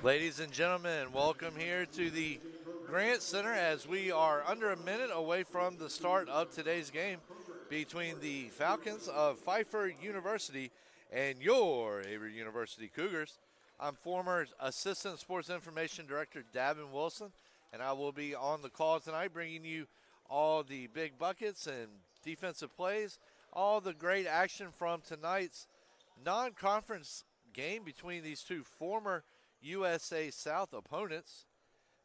Ladies and gentlemen, welcome here to the Grant Center as we are under a minute away from the start of today's game between the Falcons of Pfeiffer University and your Averett University Cougars. I'm former Assistant Sports Information Director Davin Wilson, and I will be on the call tonight bringing you all the big buckets and defensive plays, all the great action from tonight's non-conference game between these two former USA South opponents.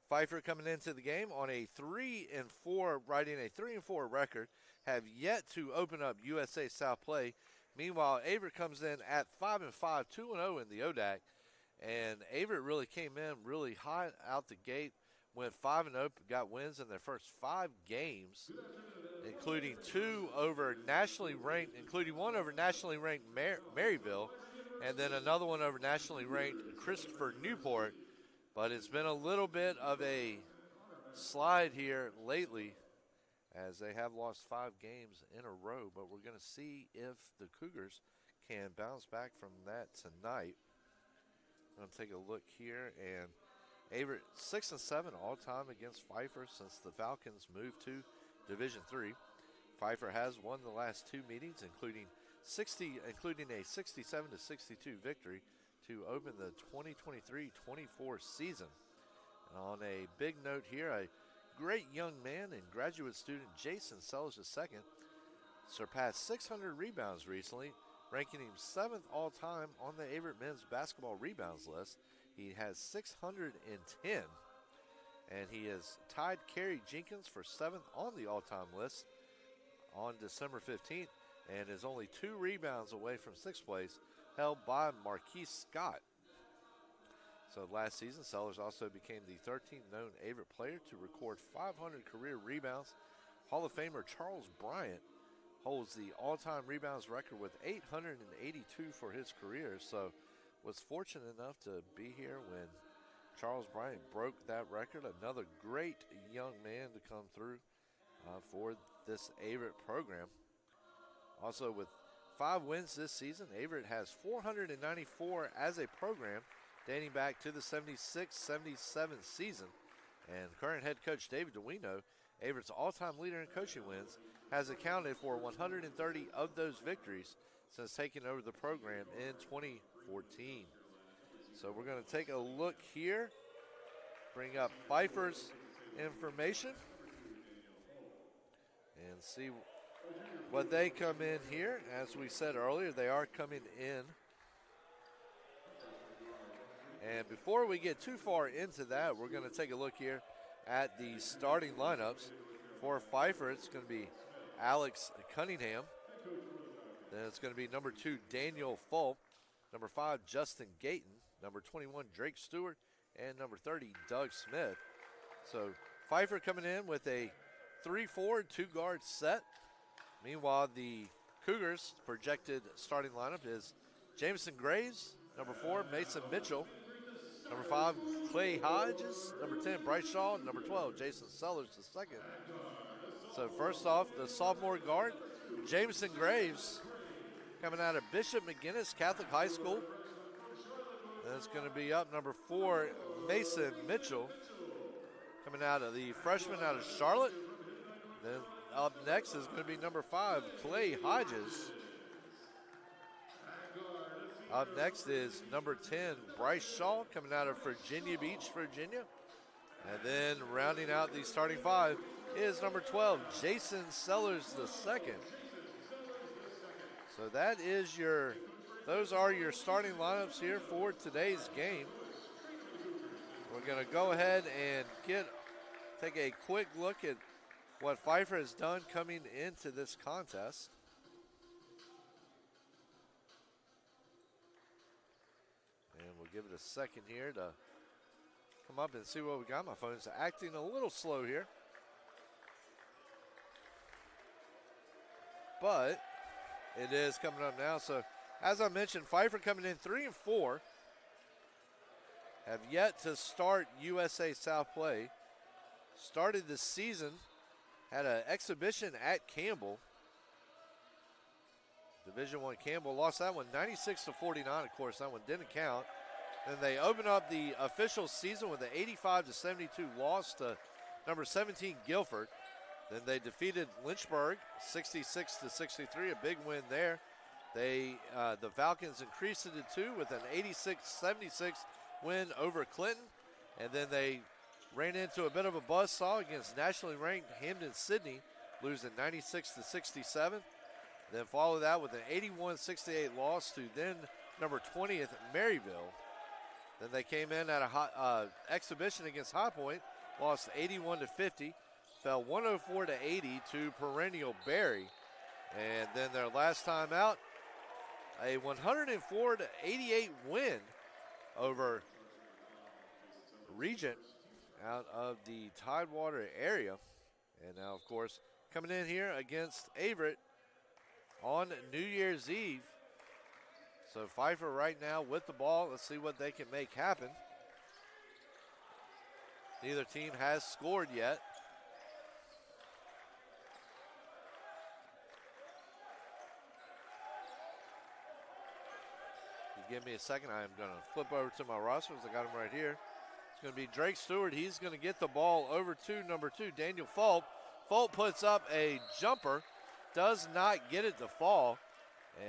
Pfeiffer coming into the game on a 3-4, riding a 3-4 record, have yet to open up USA South play. Meanwhile, Averett comes in at 5-5, 2-0 in the ODAC, and Averett really came in really hot out the gate, went 5-0, got wins in their first 5 games, including one over nationally ranked Maryville, and then another one over nationally ranked Christopher Newport. But it's been a little bit of a slide here lately as they have lost 5 games in a row. But we're going to see if the Cougars can bounce back from that tonight. I'm going to take a look here, and Averett 6-7 all-time against Pfeiffer since the Falcons moved to Division III. Pfeiffer has won the last 2 meetings, including a 67-62 victory to open the 2023-24 season. And on a big note here, a great young man and graduate student, Jason Sellers II, surpassed 600 rebounds recently, ranking him 7th all-time on the Averett men's basketball rebounds list. He has 610, and he has tied Kerry Jenkins for 7th on the all-time list on December 15th, and is only 2 rebounds away from 6th place, held by Marquise Scott. So last season, Sellers also became the 13th known Averett player to record 500 career rebounds. Hall of Famer Charles Bryant holds the all-time rebounds record with 882 for his career. So was fortunate enough to be here when Charles Bryant broke that record. Another great young man to come through for this Averett program. Also, with 5 wins this season, Averett has 494 as a program, dating back to the 76-77 season. And current head coach David DeWino, Averett's all-time leader in coaching wins, has accounted for 130 of those victories since taking over the program in 2014. So we're going to take a look here, bring up Pfeiffer's information, and see what they come in here. As we said earlier, they are coming in. And before we get too far into that, we're going to take a look here at the starting lineups. For Pfeiffer, it's going to be Alex Cunningham. Then it's going to be number 2, Daniel Fulp. Number 5, Justin Gayton. Number 21, Drake Stewart. And number 30, Doug Smith. So Pfeiffer coming in with a 3-4, 2-guard set. Meanwhile, the Cougars' projected starting lineup is Jameson Graves, number 4, Mason Mitchell, number 5, Clay Hodges, number 10, Bryce Shaw, number 12, Jason Sellers II. So first off, the sophomore guard, Jameson Graves, coming out of Bishop McGinnis Catholic High School. Then it's going to be up number 4, Mason Mitchell, coming out of the freshman out of Charlotte. Then up next is going to be number 5, Clay Hodges. Up next is number 10, Bryce Shaw, coming out of Virginia Beach, Virginia. And then rounding out the starting 5 is number 12, Jason Sellers II. So those are your starting lineups here for today's game. We're going to go ahead and take a quick look at what Pfeiffer has done coming into this contest. And we'll give it a second here to come up and see what we got. My phone's acting a little slow here, but it is coming up now. So as I mentioned, Pfeiffer coming in 3-4, have yet to start USA South play. Started the season, had an exhibition at Campbell. Division I Campbell lost that one 96-49. Of course, that one didn't count. Then they open up the official season with an 85-72 loss to number 17 Guilford. Then they defeated Lynchburg 66-63, a big win there. The Falcons increased it to 2 with an 86-76 win over Clinton. And then they ran into a bit of a buzzsaw against nationally ranked Hampden-Sydney, losing 96-67. Then follow that with an 81-68 loss to then number 20th Maryville. Then they came in at a exhibition against High Point, lost 81-50, fell 104-80 to Perennial Berry. And then their last time out, a 104-88 win over Regent out of the Tidewater area. And now, of course, coming in here against Averett on New Year's Eve. So Pfeiffer right now with the ball. Let's see what they can make happen. Neither team has scored yet. You give me a second. I am going to flip over to my rosters. I got them right here. It's going to be Drake Stewart. He's going to get the ball over to number 2, Daniel Fulp. Fulp puts up a jumper. Does not get it to fall.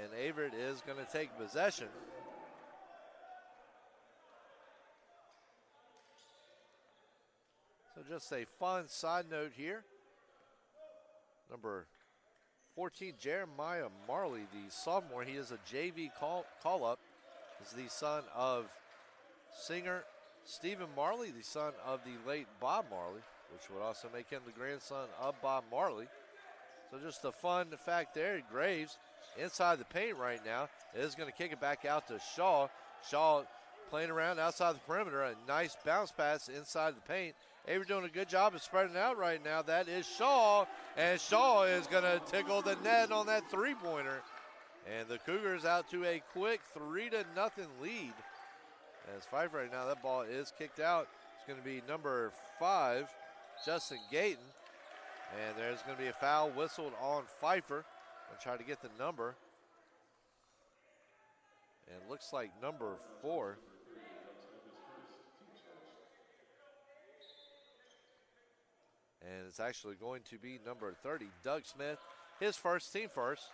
And Averett is going to take possession. So just a fun side note here. Number 14, Jeremiah Marley, the sophomore. He is a JV call-up. Is the son of singer Stephen Marley, the son of the late Bob Marley, which would also make him the grandson of Bob Marley. So just a fun fact there. Graves inside the paint right now is going to kick it back out to Shaw. Shaw playing around outside the perimeter. A nice bounce pass inside the paint. Averett doing a good job of spreading out right now. That is Shaw, and Shaw is going to tickle the net on that three-pointer. And the Cougars out to a quick 3-0 lead. As Pfeiffer right now, that ball is kicked out. It's going to be number 5, Justin Gayton. And there's going to be a foul whistled on Pfeiffer. And try to get the number. And it looks like number 4. And it's actually going to be number 30, Doug Smith. His first, team first.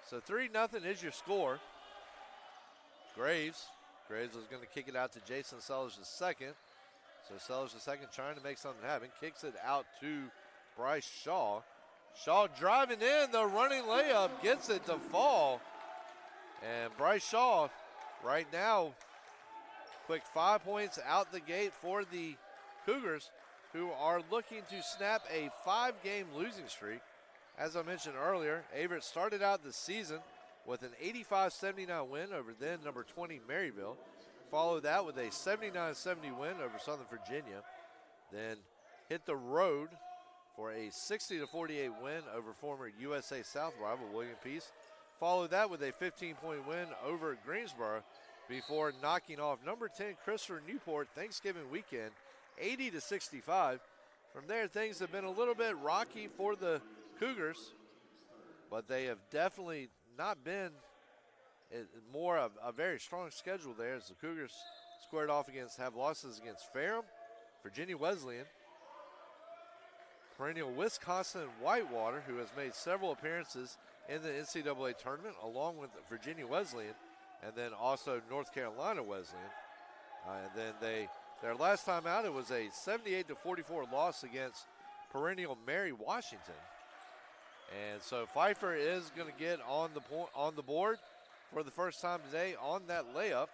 So 3-0 is your score. Graves is going to kick it out to Jason Sellers II. So Sellers II trying to make something happen. Kicks it out to Bryce Shaw. Shaw driving in, the running layup, gets it to fall. And Bryce Shaw right now, quick 5 points out the gate for the Cougars, who are looking to snap a 5-game losing streak. As I mentioned earlier, Averett started out the season with an 85-79 win over then number 20 Maryville. Followed that with a 79-70 win over Southern Virginia. Then hit the road for a 60-48 win over former USA South rival William Peace. Followed that with a 15-point win over Greensboro before knocking off number 10 Christopher Newport Thanksgiving weekend 80-65. From there, things have been a little bit rocky for the Cougars, but they have definitely not been more of a very strong schedule there, as the Cougars squared off have losses against Ferrum, Virginia Wesleyan, perennial Wisconsin Whitewater, who has made several appearances in the NCAA tournament, along with Virginia Wesleyan, and then also North Carolina Wesleyan. And then their last time out, it was a 78-44 loss against perennial Mary Washington. And so Pfeiffer is going to get on the board for the first time today on that layup.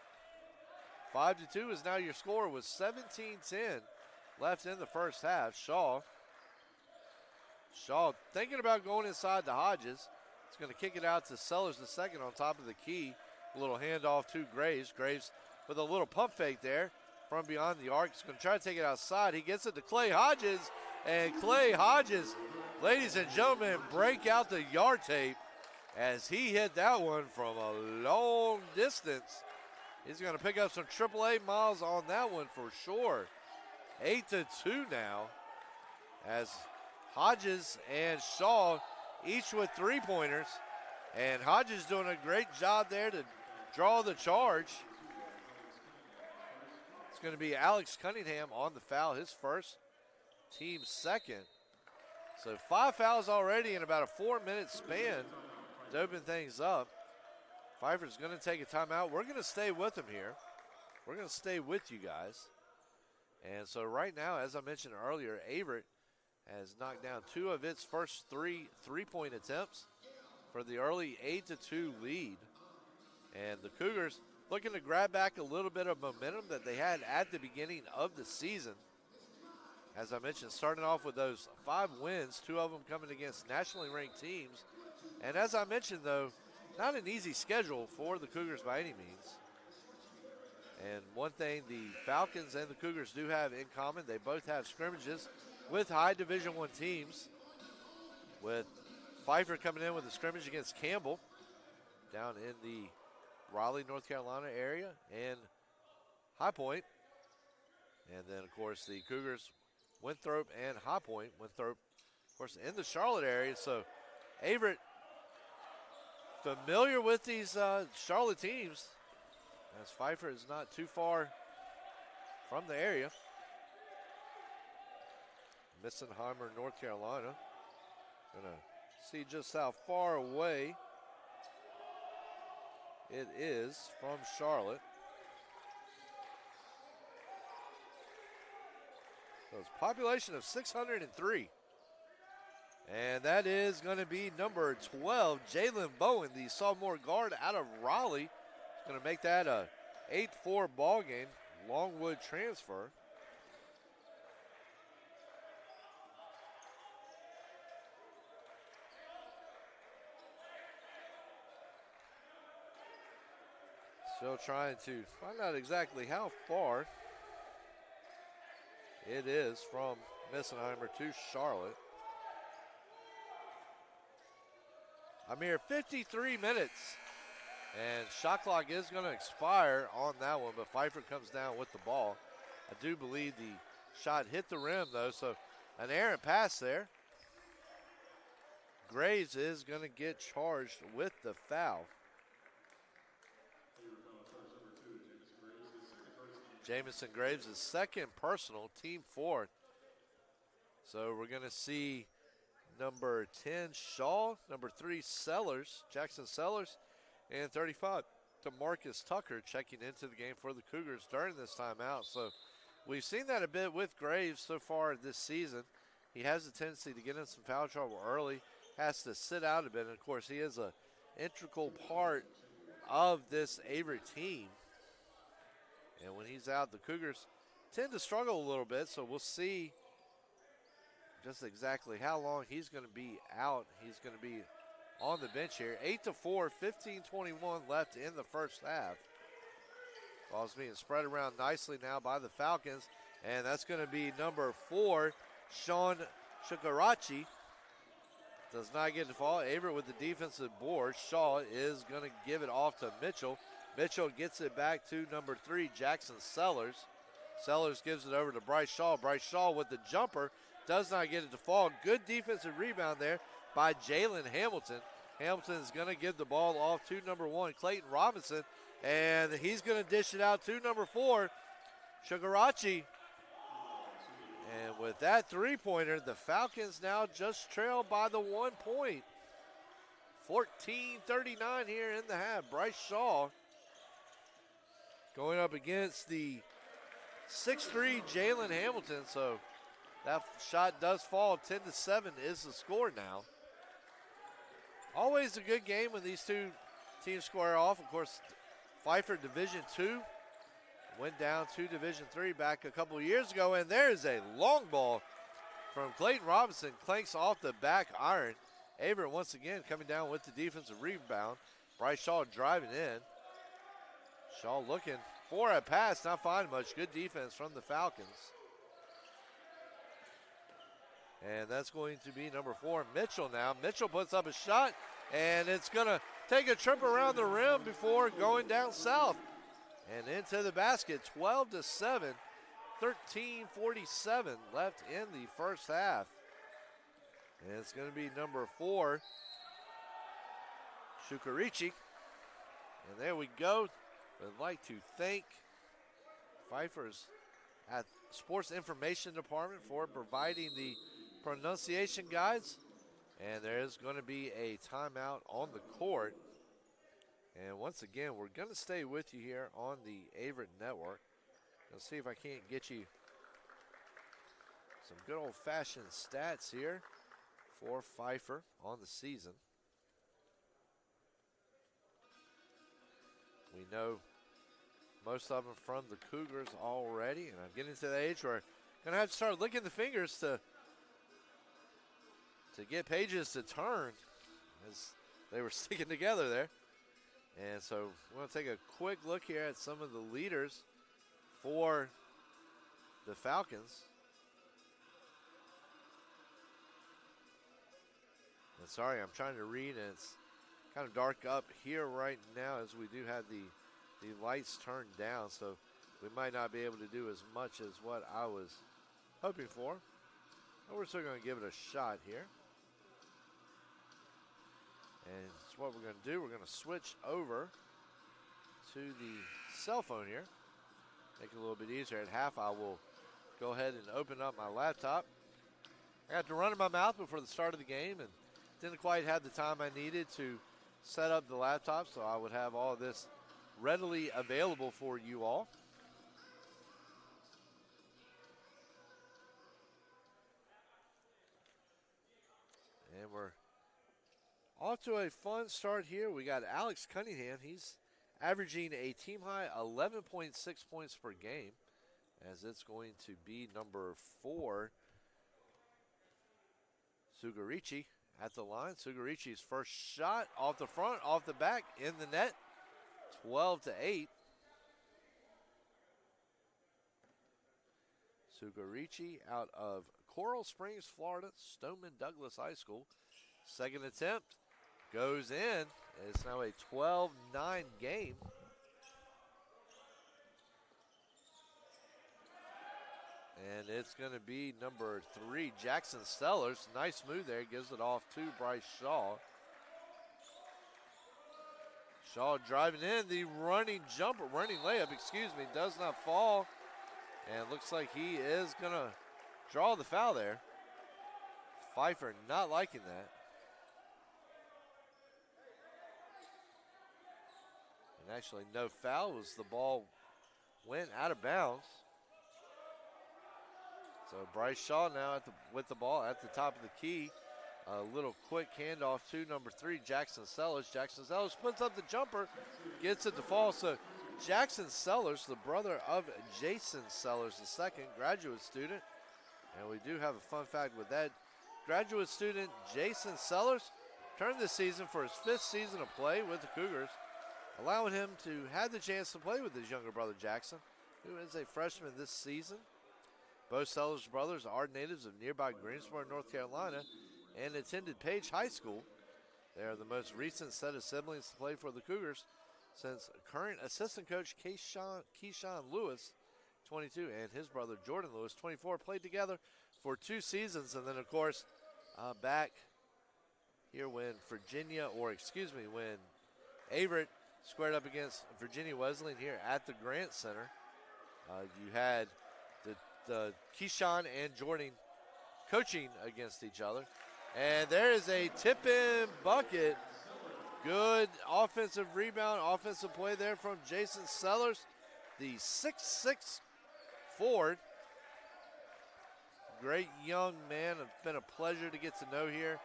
5-2 is now your score with 17:10 left in the first half. Shaw thinking about going inside to Hodges. He's going to kick it out to Sellers II on top of the key. A little handoff to Graves. Graves with a little pump fake there from beyond the arc. He's going to try to take it outside. He gets it to Clay Hodges, and Clay Hodges, ladies and gentlemen, break out the yard tape as he hit that one from a long distance. He's going to pick up some AAA miles on that one for sure. 8-2 now, as Hodges and Shaw each with three-pointers. And Hodges doing a great job there to draw the charge. going to be Alex Cunningham on the foul, his first, team second. So 5 fouls already in about a 4-minute span to open things up. Pfeiffer's going to take a timeout. We're going to stay with them here. We're going to stay with you guys. And so right now, as I mentioned earlier, Averett has knocked down 2 of its first three-point attempts for the early 8-2 lead. And the Cougars looking to grab back a little bit of momentum that they had at the beginning of the season. As I mentioned, starting off with those 5 wins, 2 of them coming against nationally ranked teams. And as I mentioned, though, not an easy schedule for the Cougars by any means. And one thing the Falcons and the Cougars do have in common, they both have scrimmages with high Division I teams, with Pfeiffer coming in with a scrimmage against Campbell down in the Raleigh, North Carolina area, and High Point. And then, of course, the Cougars, Winthrop and High Point. Winthrop, of course, in the Charlotte area. So Averett familiar with these Charlotte teams, as Pfeiffer is not too far from the area. Missenheimer, North Carolina. Gonna see just how far away it is from Charlotte. So it's a population of 603. And that is going to be number 12, Jalen Bowen, the sophomore guard out of Raleigh. Going to make that a 8-4 ball game. Longwood transfer. Still trying to find out exactly how far it is from Missenheimer to Charlotte. A mere 53 minutes. And shot clock is going to expire on that one, but Pfeiffer comes down with the ball. I do believe the shot hit the rim, though, so an errant pass there. Graves is going to get charged with the foul. Jamison Graves is second personal, team 4th. So we're going to see number 10, Shaw, number 3, Sellers, Jackson Sellers, and 35, DeMarcus Tucker checking into the game for the Cougars during this timeout. So we've seen that a bit with Graves so far this season. He has a tendency to get in some foul trouble early, has to sit out a bit, and of course he is an integral part of this Averett team. And when he's out, the Cougars tend to struggle a little bit, so we'll see just exactly how long he's going to be out. He's going to be on the bench here. 8-4, 15:21 left in the first half. Ball's being spread around nicely now by the Falcons, and that's going to be number 4, Sean Shikarachi. Does not get the ball. Averett with the defensive board. Shaw is going to give it off to Mitchell. Mitchell gets it back to number 3, Jackson Sellers. Sellers gives it over to Bryce Shaw. Bryce Shaw with the jumper. Does not get it to fall. Good defensive rebound there by Jalen Hamilton. Hamilton is going to give the ball off to number 1, Clayton Robinson. And he's going to dish it out to number 4, Shigarachi. And with that three-pointer, the Falcons now just trail by the 1 point. 14:39 here in the half. Bryce Shaw going up against the 6'3" Jalen Hamilton. So that shot does fall. 10-7 is the score now. Always a good game when these two teams square off. Of course, Pfeiffer Division II went down to Division III back a couple of years ago, and there's a long ball from Clayton Robinson. Clanks off the back iron. Averett once again coming down with the defensive rebound. Bryce Shaw driving in. Shaw looking for a pass, not finding much. Good defense from the Falcons. And that's going to be number 4, Mitchell now. Mitchell puts up a shot, and it's going to take a trip around the rim before going down south. And into the basket, 12-7, 13:47 left in the first half. And it's going to be number 4, Shukarichi. And there we go. I'd like to thank Pfeiffer's at Sports Information Department for providing the pronunciation guides. And there is going to be a timeout on the court. And once again, we're going to stay with you here on the Averett Network. Let's see if I can't get you some good old-fashioned stats here for Pfeiffer on the season. We know most of them from the Cougars already, and I'm getting to the age where I'm going to have to start licking the fingers to get pages to turn as they were sticking together there. And so we're going to take a quick look here at some of the leaders for the Falcons. And sorry, I'm trying to read, and it's kind of dark up here right now as we do have the lights turned down, so we might not be able to do as much as what I was hoping for. But we're still going to give it a shot here. And it's what we're going to do. We're going to switch over to the cell phone here. Make it a little bit easier. At half, I will go ahead and open up my laptop. I had to run in my mouth before the start of the game and didn't quite have the time I needed to set up the laptop so I would have all this readily available for you all. And we're off to a fun start here. We got Alex Cunningham. He's averaging a team-high 11.6 points per game, as it's going to be number 4, Sugarici at the line. Sugarici's first shot off the front, off the back, in the net, 12-8. Sugarici out of Coral Springs, Florida, Stoneman Douglas High School. Second attempt goes in. It's now a 12-9 game. And it's going to be number 3, Jackson Sellers. Nice move there. Gives it off to Bryce Shaw. Shaw driving in. The running layup, does not fall. And looks like he is going to draw the foul there. Pfeiffer not liking that. And actually no foul as the ball went out of bounds. So Bryce Shaw now with the ball at the top of the key. A little quick handoff to number 3, Jackson Sellers. Jackson Sellers puts up the jumper, gets it to fall. So Jackson Sellers, the brother of Jason Sellers II, graduate student. And we do have a fun fact with that. Graduate student Jason Sellers turned this season for his 5th season of play with the Cougars, allowing him to have the chance to play with his younger brother Jackson, who is a freshman this season. Both Sellers brothers are natives of nearby Greensboro, North Carolina, and attended Page High School. They are the most recent set of siblings to play for the Cougars since current assistant coach Keyshawn Lewis, 22, and his brother Jordan Lewis, 24, played together for 2 seasons. And then, of course, back here when when Averett squared up against Virginia Wesleyan here at the Grant Center, you had the Keyshawn and Jordan coaching against each other. And there is a tip-in bucket. Good offensive rebound, offensive play there from Jason Sellers, the 6'6" forward. Great young man. It's been a pleasure to get to know here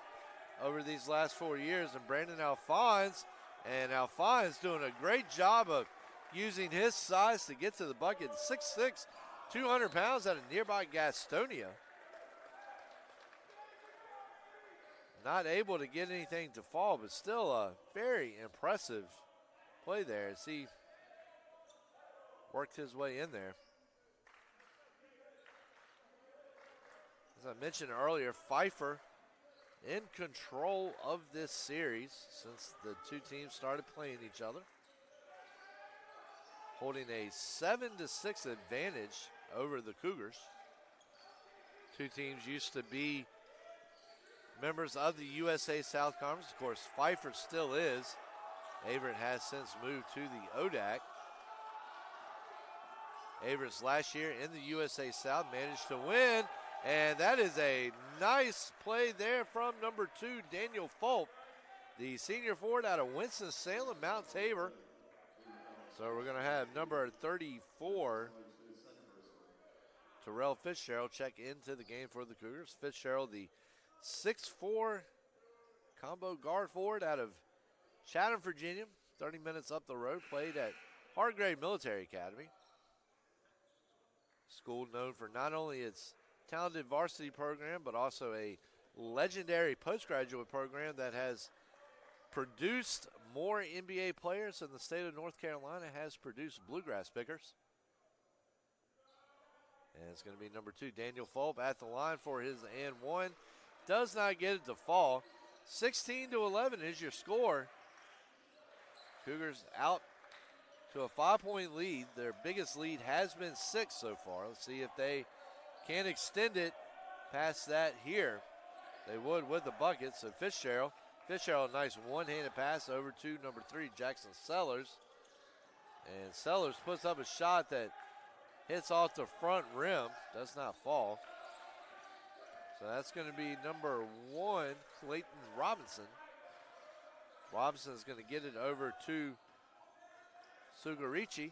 over these last 4 years. And Brandon Alphonse, doing a great job of using his size to get to the bucket. 6'6", 200 pounds out of nearby Gastonia. Not able to get anything to fall, but still a very impressive play there as he worked his way in there. As I mentioned earlier, Pfeiffer in control of this series since the 2 teams started playing each other, holding a 7-6 advantage over the Cougars. 2 teams used to be members of the USA South Conference. Of course, Pfeiffer still is. Averett has since moved to the ODAC. Averett's last year in the USA South managed to win, and that is a nice play there from number 2, Daniel Fulp, the senior forward out of Winston-Salem, Mount Tabor. So we're going to have number 34, Terrell Fitzgerald, check into the game for the Cougars. Fitzgerald, the 6'4" combo guard forward out of Chatham, Virginia, 30 minutes up the road, played at Hargrave Military Academy. School known for not only its talented varsity program, but also a legendary postgraduate program that has produced more NBA players than the state of North Carolina has produced bluegrass pickers. And it's going to be number 2, Daniel Fulp, at the line for his and one. Does not get it to fall. 16-11 is your score. Cougars out to a 5-point lead. Their biggest lead has been 6 so far. Let's see if they can extend it past that here. They would with the bucket. So Fitzgerald, a nice one-handed pass over to number 3, Jackson Sellers. And Sellers puts up a shot that hits off the front rim, does not fall. So that's going to be number 1, Clayton Robinson. Robinson is going to get it over to Sugarici.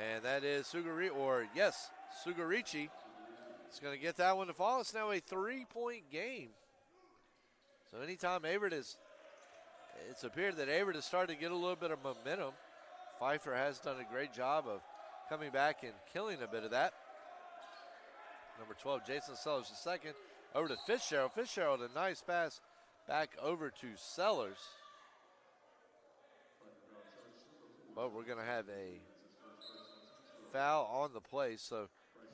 And that is Sugarici. It's going to get that one to fall. It's now a 3-point game. So anytime it's appeared that Averett has started to get a little bit of momentum. Pfeiffer has done a great job of coming back and killing a bit of that. Number 12, Jason Sellers the second. Over to Fitzgerald. Fitzgerald, a nice pass back over to Sellers. But we're going to have a foul on the play. So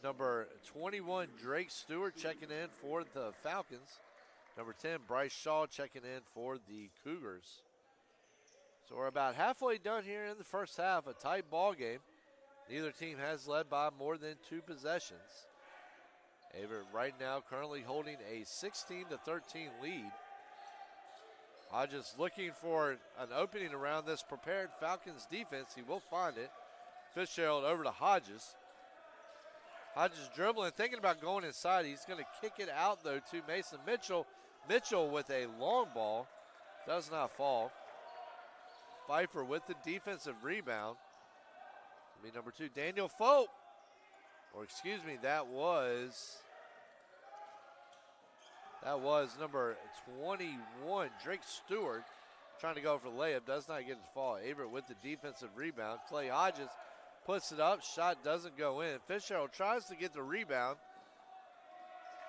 number 21, Drake Stewart, checking in for the Falcons. Number 10, Bryce Shaw, checking in for the Cougars. So we're about halfway done here in the first half, a tight ball game. Neither team has led by more than 2 possessions. Averett right now currently holding a 16-13 lead. Hodges looking for an opening around this prepared Falcons defense. He will find it. Fitzgerald over to Hodges. Hodges dribbling, thinking about going inside. He's going to kick it out, though, to Mason Mitchell. Mitchell with a long ball. Does not fall. Pfeiffer with the defensive rebound. It'll be number 2, Daniel Fulp. Or excuse me, that was number 21, Drake Stewart, trying to go for the layup. Does not get it to fall. Averett with the defensive rebound. Clay Hodges puts it up. Shot doesn't go in. Fitzgerald tries to get the rebound.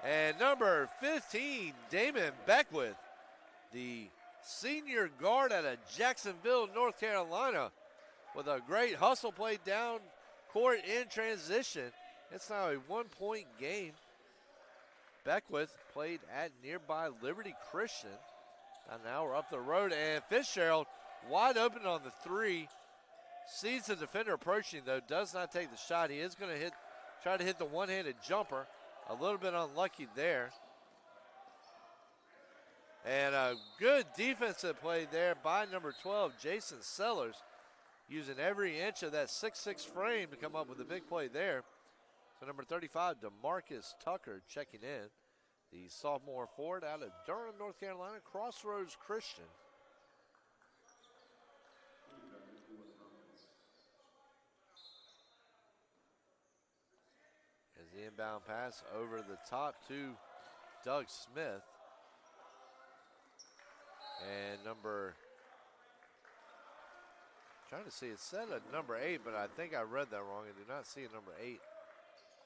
And number 15, Damon Beckwith, the senior guard out of Jacksonville, North Carolina, with a great hustle play down court in transition. It's now a 1-point game. Beckwith played at nearby Liberty Christian. And now we're up the road, and Fitzgerald wide open on the 3. Sees the defender approaching, though, does not take the shot. He is going to try to hit the one-handed jumper. A little bit unlucky there. And a good defensive play there by number 12, Jason Sellers, using every inch of that 6'6" frame to come up with a big play there. So number 35, DeMarcus Tucker, checking in. The sophomore forward out of Durham, North Carolina, Crossroads Christian. As the inbound pass over the top to Doug Smith. And trying to see, it said a number 8, but I think I read that wrong. I do not see a number 8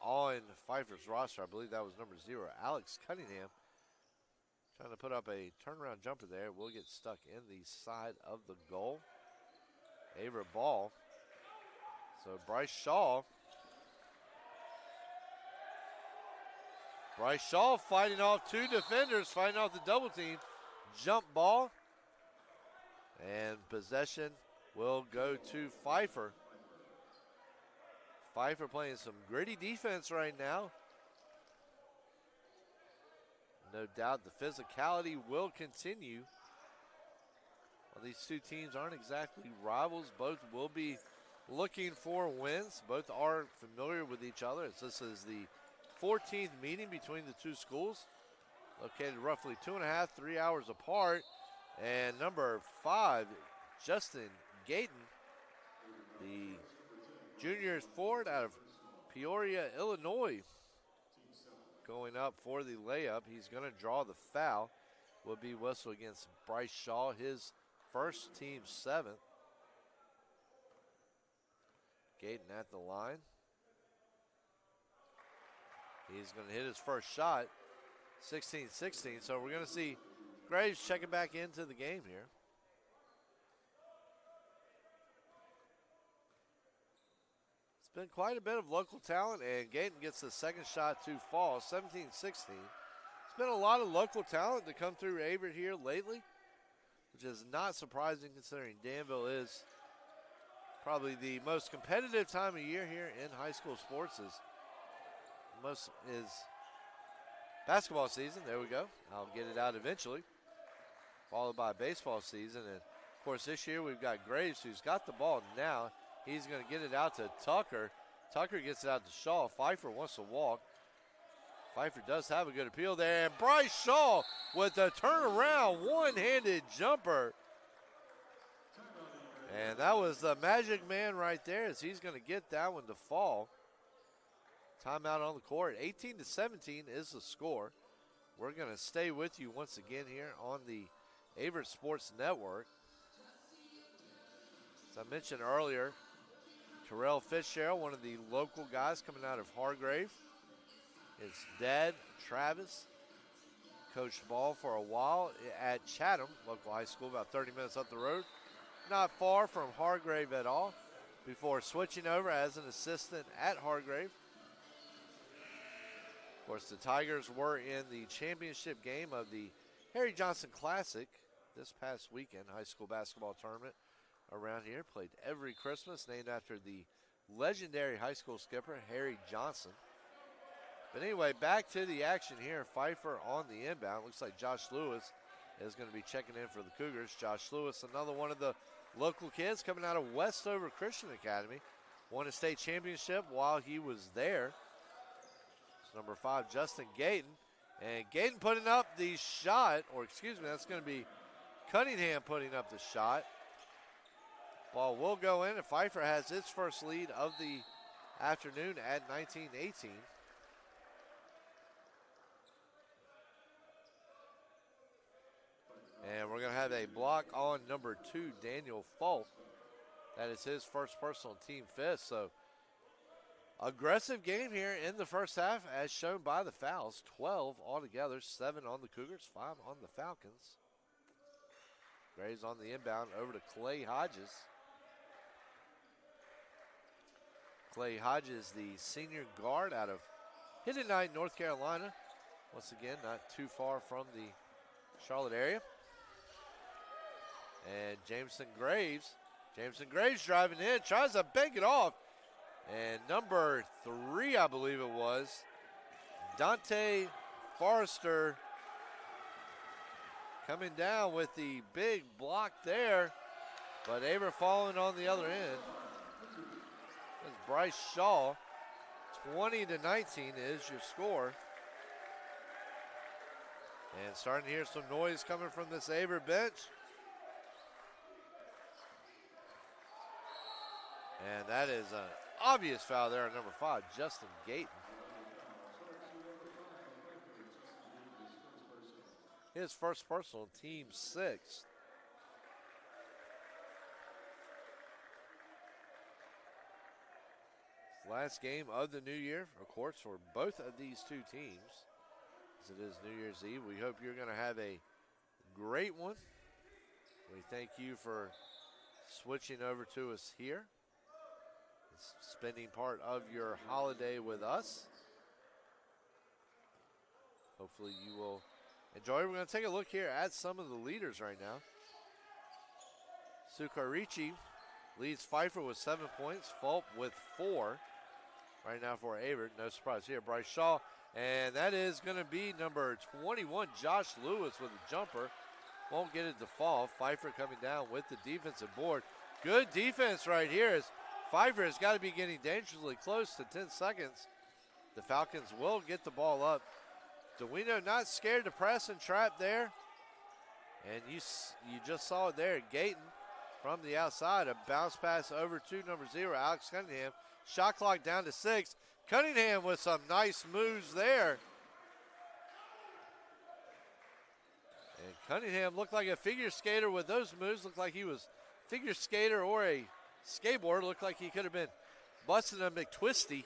on Pfeiffer's roster. I believe that was number 0, Alex Cunningham. Trying to put up a turnaround jumper there. Will get stuck in the side of the goal. Averett ball. So Bryce Shaw fighting off 2 defenders, fighting off the double team. Jump ball. And possession will go to Pfeiffer. Pfeiffer playing some gritty defense right now. No doubt the physicality will continue. Well, these 2 teams aren't exactly rivals. Both will be looking for wins. Both are familiar with each other, as this is the 14th meeting between the two schools, located roughly 2.5, 3 hours apart. And number 5, Justin Gayton, the junior forward out of Peoria, Illinois, going up for the layup. He's going to draw the foul. Will be whistle against Bryce Shaw, his first, team 7th. Gayton at the line. He's going to hit his first shot, 16-16. So we're going to see Graves checking back into the game here. It's been quite a bit of local talent, and Gayton gets the second shot to fall, 17-16. It's been a lot of local talent to come through Averett here lately, which is not surprising considering Danville is probably the most competitive time of year here in high school sports. Most is basketball season. There we go. I'll get it out eventually, followed by baseball season. And of course this year we've got Graves, who's got the ball now. He's going to get it out to Tucker. Tucker gets it out to Shaw. Pfeiffer wants to walk. Pfeiffer does have a good appeal there. And Bryce Shaw with a turnaround one-handed jumper. And that was the magic man right there, as he's going to get that one to fall. Timeout on the court. 18-17 is the score. We're going to stay with you once again here on the Averett Sports Network. As I mentioned earlier, Terrell Fitzgerald, one of the local guys coming out of Hargrave. His dad, Travis, coached ball for a while at Chatham, local high school, about 30 minutes up the road. Not far from Hargrave at all, before switching over as an assistant at Hargrave. Of course, the Tigers were in the championship game of the Harry Johnson Classic this past weekend, high school basketball tournament around here. Played every Christmas, named after the legendary high school skipper, Harry Johnson. But anyway, back to the action here. Pfeiffer on the inbound. Looks like Josh Lewis is going to be checking in for the Cougars. Josh Lewis, another one of the local kids coming out of Westover Christian Academy. Won a state championship while he was there. It's number 5, Justin Gayton. And Gayton putting up the shot, or excuse me, that's going to be Cunningham putting up the shot. Ball will go in, and Pfeiffer has its first lead of the afternoon at 19-18. And we're going to have a block on number 2, Daniel Falk. That is his first personal, team 5th. So aggressive game here in the first half, as shown by the fouls. 12 altogether, 7 on the Cougars, 5 on the Falcons. Graves on the inbound over to Clay Hodges. Clay Hodges, the senior guard out of Hidden Knight, North Carolina. Once again, not too far from the Charlotte area. And Jameson Graves driving in, tries to bank it off. And number 3, I believe it was, Dante Forrester, coming down with the big block there, but Averett falling on the other end. That's Bryce Shaw. 20-19 is your score. And starting to hear some noise coming from this Averett bench. And that is an obvious foul there on number 5, Justin Gayton. His first personal, team 6. Last game of the new year, of course, for both of these two teams, as it is New Year's Eve. We hope you're going to have a great one. We thank you for switching over to us here, spending part of your holiday with us. Hopefully you will enjoy. We're going to take a look here at some of the leaders right now. Sukarichi leads Pfeiffer with 7 points. Fulp with 4 right now for Averett. No surprise here. Bryce Shaw, and that is going to be number 21, Josh Lewis, with a jumper. Won't get it to fall. Pfeiffer coming down with the defensive board. Good defense right here as Pfeiffer has got to be getting dangerously close to 10 seconds. The Falcons will get the ball up. Duino not scared to press and trap there. And you just saw it there. Gayton from the outside. A bounce pass over to number 0, Alex Cunningham. Shot clock down to 6. Cunningham with some nice moves there. And Cunningham looked like a figure skater with those moves. Looked like he was a figure skater or a skateboarder. Looked like he could have been busting a McTwisty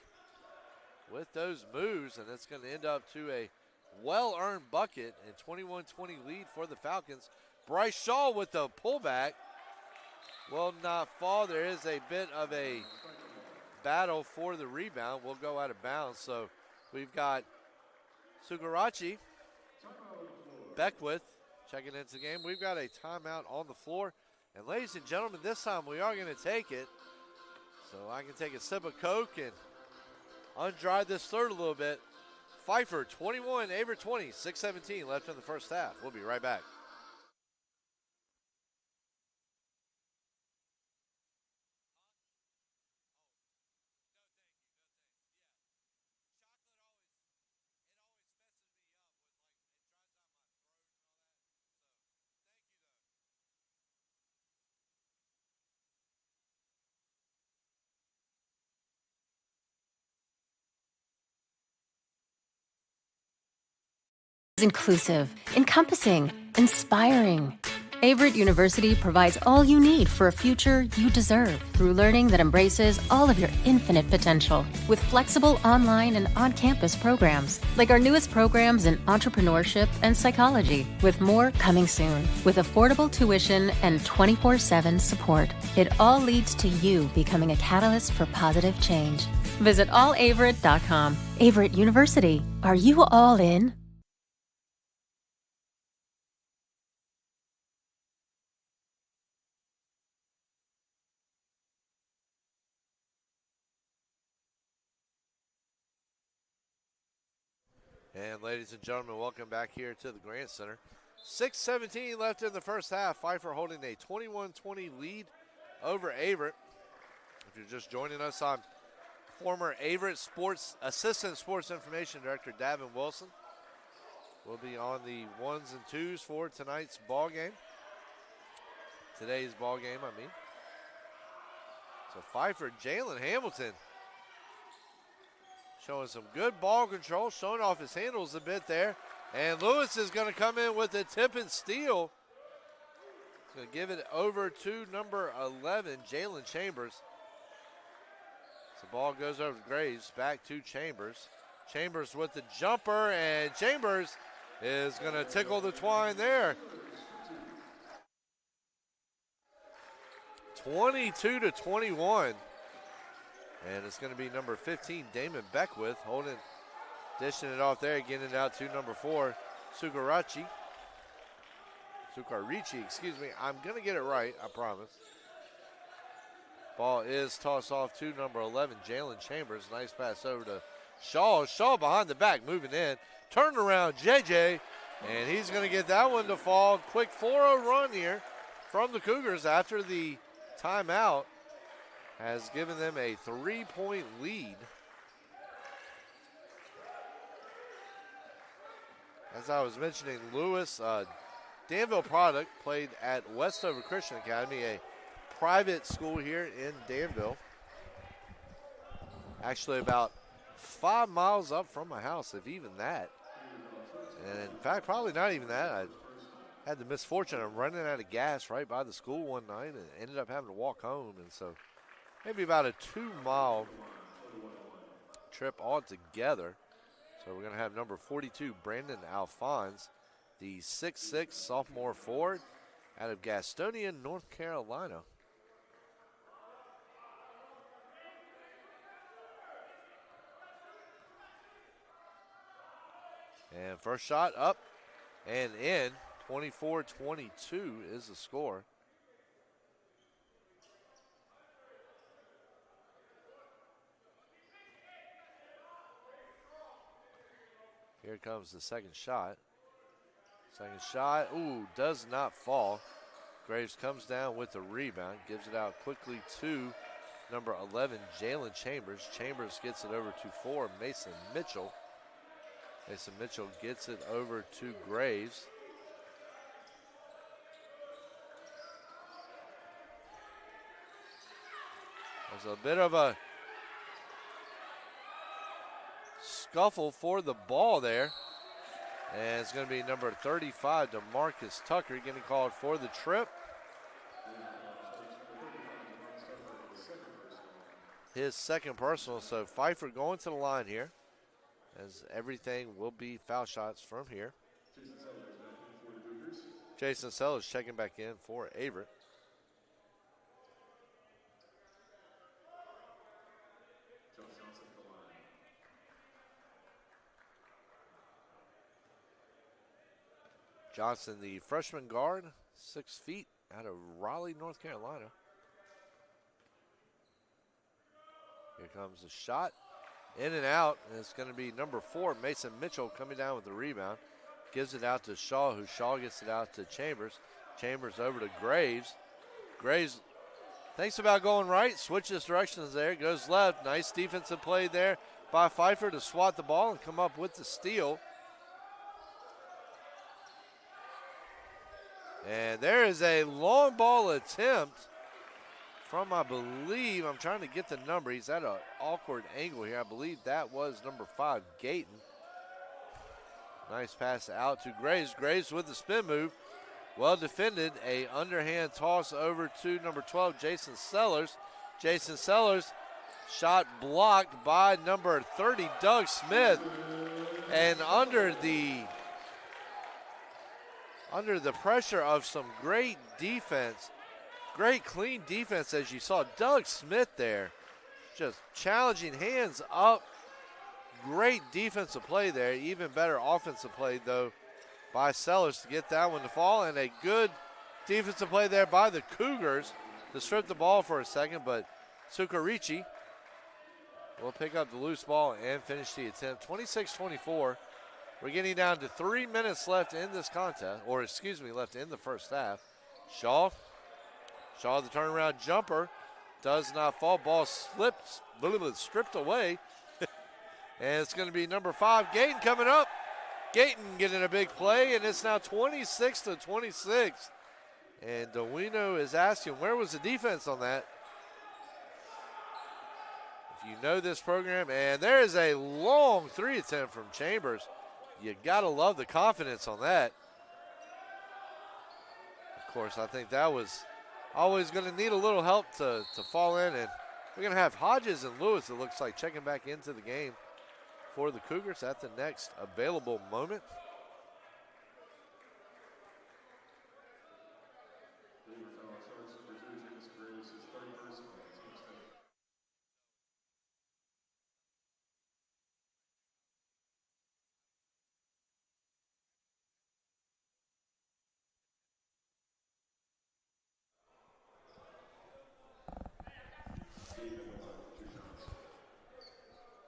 with those moves. And it's going to end up to a well-earned bucket and 21-20 lead for the Falcons. Bryce Shaw with the pullback will not fall. There is a bit of a battle for the rebound. Will go out of bounds. So we've got Sugarachi, Beckwith checking into the game. We've got a timeout on the floor. And ladies and gentlemen, this time we are going to take it. So I can take a sip of Coke and undry this third a little bit. Pfeiffer 21, Averett 20, 6:17 left in the first half. We'll be right back. Inclusive, encompassing, inspiring. Averett University provides all you need for a future you deserve through learning that embraces all of your infinite potential with flexible online and on-campus programs like our newest programs in entrepreneurship and psychology, with more coming soon. With affordable tuition and 24/7 support, it all leads to you becoming a catalyst for positive change. Visit allaverett.com. Averett University. Are you all in? And ladies and gentlemen, welcome back here to the Grant Center. 6:17 left in the first half. Pfeiffer holding a 21-20 lead over Averett. If you're just joining us, I'm former Averett Assistant Sports Information Director Davin Wilson. We'll be on the 1s and 2s for tonight's ball game. Today's ball game, I mean. So Pfeiffer, Jalen Hamilton showing some good ball control, showing off his handles a bit there. And Lewis is going to come in with a tip and steal. He's going to give it over to number 11, Jalen Chambers. So the ball goes over to Graves, back to Chambers. Chambers with the jumper, and Chambers is going to tickle the twine there. 22-21. And it's going to be number 15, Damon Beckwith, dishing it off there, getting it out to number 4, Sukarichi, excuse me. I'm going to get it right, I promise. Ball is tossed off to number 11, Jalen Chambers. Nice pass over to Shaw. Shaw behind the back, moving in. Turn around, JJ, and he's going to get that one to fall. Quick 4-0 run here from the Cougars after the timeout has given them a 3-point lead. As I was mentioning, Lewis, Danville product, played at Westover Christian Academy, a private school here in Danville. Actually about 5 miles up from my house, if even that. And in fact, probably not even that. I had the misfortune of running out of gas right by the school one night and ended up having to walk home. And so maybe about a 2-mile trip altogether. So we're going to have number 42, Brandon Alphonse, the 6'6" sophomore forward out of Gastonia, North Carolina. And first shot up and in. 24-22 is the score. Here comes the second shot. Second shot, ooh, does not fall. Graves comes down with the rebound, gives it out quickly to number 11, Jalen Chambers. Chambers gets it over to 4, Mason Mitchell. Mason Mitchell gets it over to Graves. There's a bit of a scuffle for the ball there. And it's going to be number 35, DeMarcus Tucker, getting called for the trip. His second personal, so Pfeiffer going to the line here, as everything will be foul shots from here. Jason Sellers checking back in for Averett. Johnson, the freshman guard, 6 feet, out of Raleigh, North Carolina. Here comes the shot, in and out, and it's going to be number 4, Mason Mitchell, coming down with the rebound. Gives it out to Shaw, who Shaw gets it out to Chambers. Chambers over to Graves. Graves thinks about going right, switches directions there, goes left. Nice defensive play there by Pfeiffer to swat the ball and come up with the steal. And there is a long ball attempt from, I believe, I'm trying to get the number. He's at an awkward angle here. I believe that was number 5, Gayton. Nice pass out to Graves. Graves with the spin move. Well defended. A underhand toss over to number 12, Jason Sellers. Jason Sellers, shot blocked by number 30, Doug Smith. And under the pressure of some great defense, great clean defense, as you saw, Doug Smith there, just challenging, hands up. Great defensive play there. Even better offensive play, though, by Sellers to get that one to fall. And a good defensive play there by the Cougars to strip the ball for a second. But Sukarichi will pick up the loose ball and finish the attempt. 26-24. We're getting down to 3 minutes left in this contest, or excuse me, left in the first half. Shaw, the turnaround jumper, does not fall. Ball slips, stripped away. And it's going to be number 5, Gayton, coming up. Gayton getting a big play, and it's now 26-26. And Dewino is asking, where was the defense on that? If you know this program, and there is a long 3 attempt from Chambers. You got to love the confidence on that. Of course, I think that was always going to need a little help to fall in. And we're going to have Hodges and Lewis, it looks like, checking back into the game for the Cougars at the next available moment.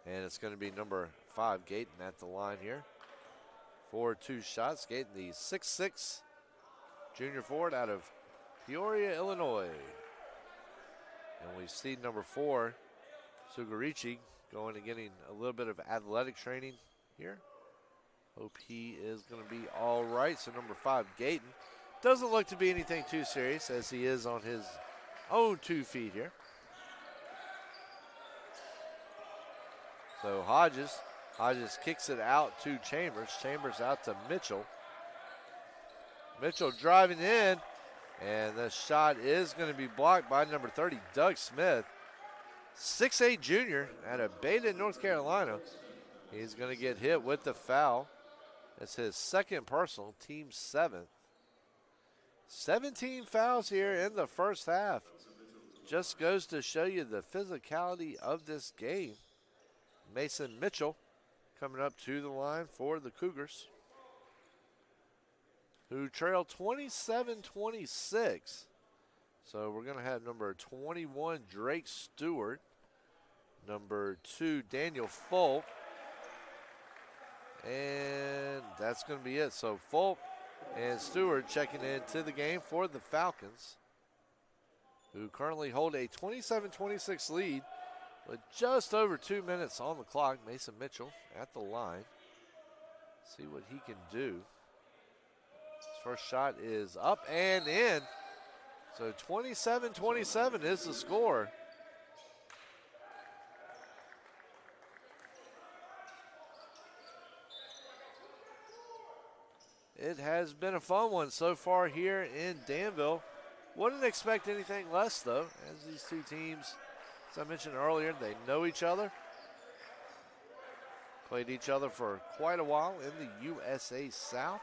And it's going to be number 5, Gayton, at the line here for 2 shots. Gayton, the 6'6" junior forward out of Peoria, Illinois. And we see number 4, Sugarichi, going and getting a little bit of athletic training here. Hope he is going to be all right. So number 5, Gayton, doesn't look to be anything too serious, as he is on his own 2 feet here. So Hodges kicks it out to Chambers. Chambers out to Mitchell. Mitchell driving in, and the shot is going to be blocked by number 30, Doug Smith. 6'8" junior out of Beta, North Carolina. He's going to get hit with the foul. It's his second personal, team 7th. 17 fouls here in the first half. Just goes to show you the physicality of this game. Mason Mitchell coming up to the line for the Cougars, who trail 27-26. So we're going to have number 21, Drake Stewart, number 2, Daniel Fulp, and that's going to be it. So Fulp and Stewart checking into the game for the Falcons. who currently hold a 27-26 lead with just over 2 minutes on the clock. Mason Mitchell at the line. See what he can do. His first shot is up and in. So 27-27 is the score. It has been a fun one so far here in Danville. Wouldn't expect anything less, though, as these two teams, as I mentioned earlier, they know each other. Played each other for quite a while in the USA South.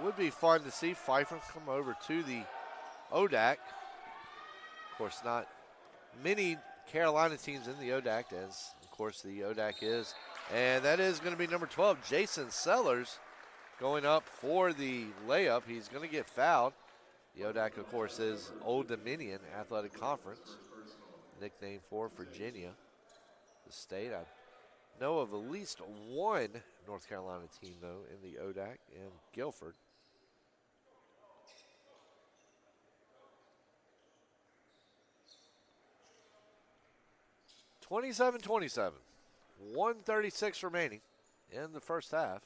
Would be fun to see Pfeiffer come over to the ODAC. Of course, not many Carolina teams in the ODAC, as of course the ODAC is. And that is going to be number 12, Jason Sellers, going up for the layup. He's going to get fouled. The ODAC, of course, is Old Dominion Athletic Conference, nickname for Virginia, the state. I know of at least one North Carolina team, though, in the ODAC in Guilford. (27-27). 1:36 remaining in the first half.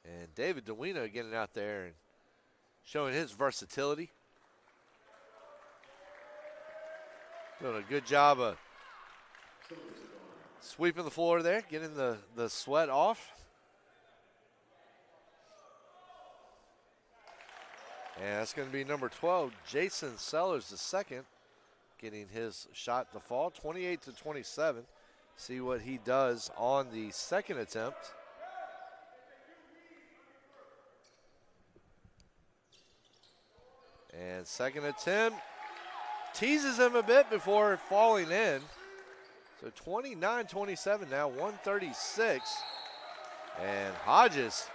And David Duino getting out there and showing his versatility. Doing a good job of sweeping the floor there, getting the sweat off. And that's going to be number 12, Jason Sellers, the second, getting his shot to fall, 28-27. See what he does on the second attempt. And second attempt teases him a bit before falling in. So 29-27 now, 1:36. And Hodges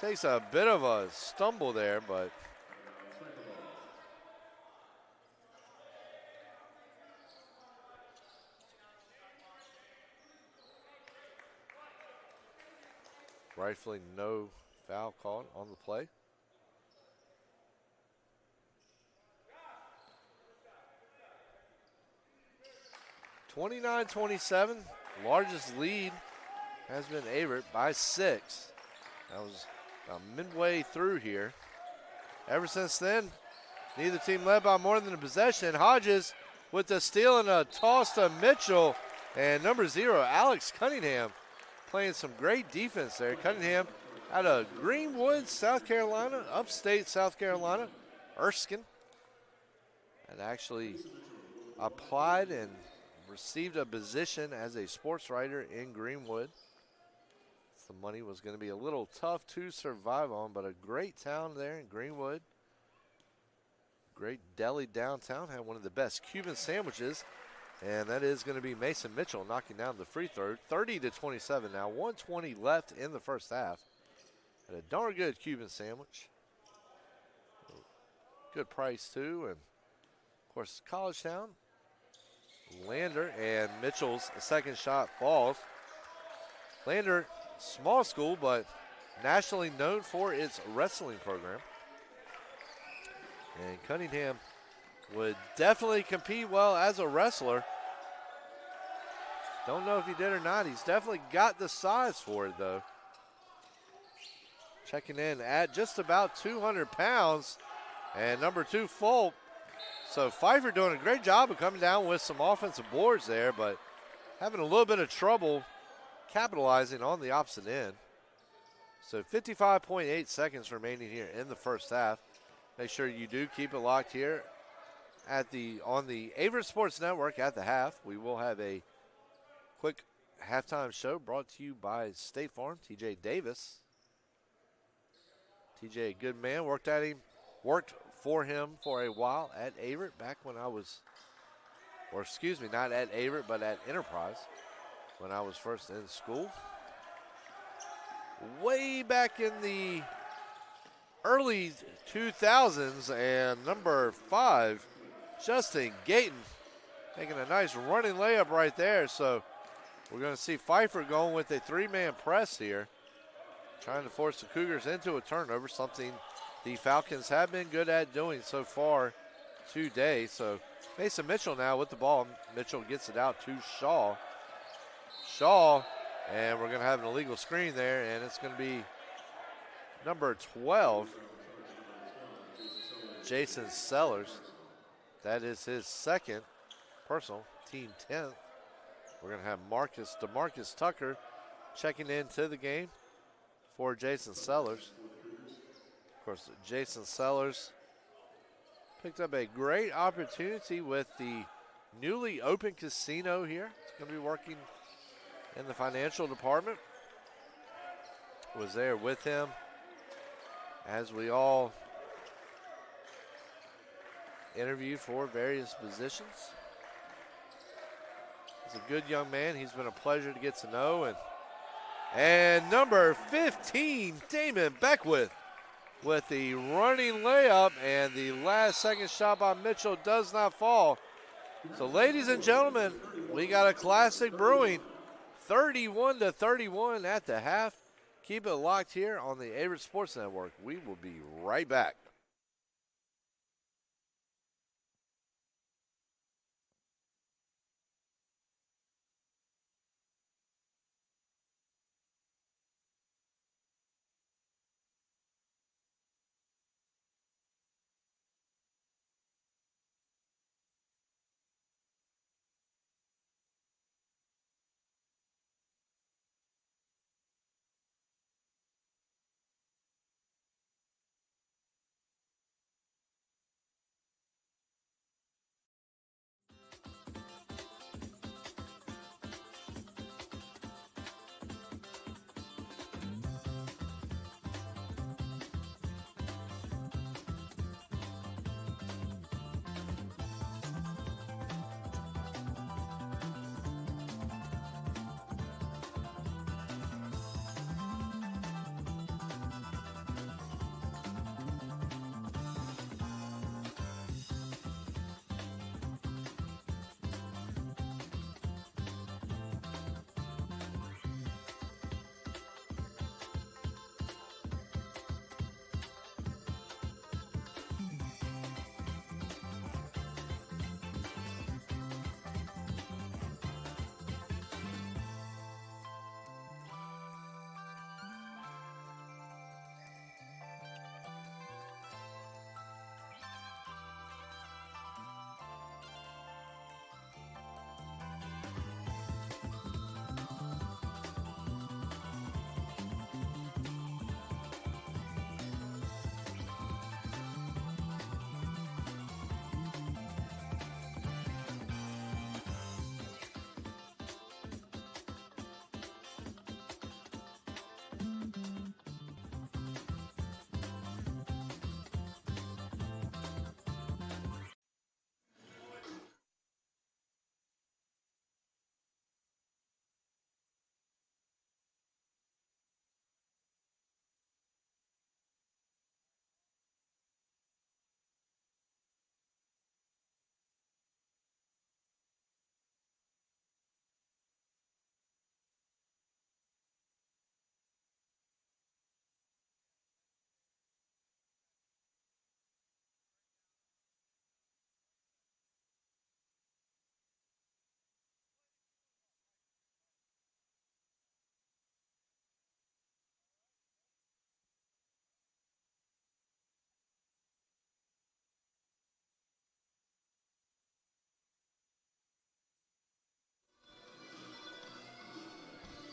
takes a bit of a stumble there, but rightfully no foul called on the play. (29-27), largest lead has been Averett by 6. That was midway through here. Ever since then, neither team led by more than a possession. Hodges with the steal and a toss to Mitchell. And number 0, Alex Cunningham, playing some great defense there. Cunningham out of Greenwood, South Carolina, upstate South Carolina, Erskine. And actually applied and received a position as a sports writer in Greenwood. The money was going to be a little tough to survive on, but a great town there in Greenwood. Great deli downtown. Had one of the best Cuban sandwiches. And that is going to be Mason Mitchell knocking down the free throw. 30-27 now. 1:20 left in the first half. Had a darn good Cuban sandwich. Good price, too. And, of course, college town. Lander and Mitchell's second shot falls. Lander, small school, but nationally known for its wrestling program. And Cunningham would definitely compete well as a wrestler. Don't know if he did or not. He's definitely got the size for it, though. Checking in at just about 200 pounds. And number 2, Folk. So Pfeiffer doing a great job of coming down with some offensive boards there, but having a little bit of trouble capitalizing on the opposite end. So 55.8 seconds remaining here in the first half. Make sure you do keep it locked here on the Averett Sports Network at the half. We will have a quick halftime show brought to you by State Farm. TJ Davis. TJ, a good man, worked for him for a while at Averett back when I was, or excuse me, not at Averett, but at Enterprise when I was first in school. Way back in the early 2000s, and number 5, Justin Gayton, making a nice running layup right there. So We're going to see Pfeiffer going with a three-man press here, trying to force the Cougars into a turnover, something the Falcons have been good at doing so far today. So Mason Mitchell now with the ball. Mitchell gets it out to Shaw. Shaw, and we're going to have an illegal screen there, and it's going to be number 12, Jason Sellers. That is his second personal, team 10th. We're going to have DeMarcus Tucker checking into the game for Jason Sellers. Of course, Jason Sellers picked up a great opportunity with the newly opened casino here. It's going to be working in the financial department. Was there with him as we all interviewed for various positions. He's a good young man. He's been a pleasure to get to know. And number 15, Damon Beckwith, with the running layup, and the last second shot by Mitchell does not fall. So, ladies and gentlemen, we got a classic brewing, 31-31 at the half. Keep it locked here on the Averett Sports Network. We will be right back.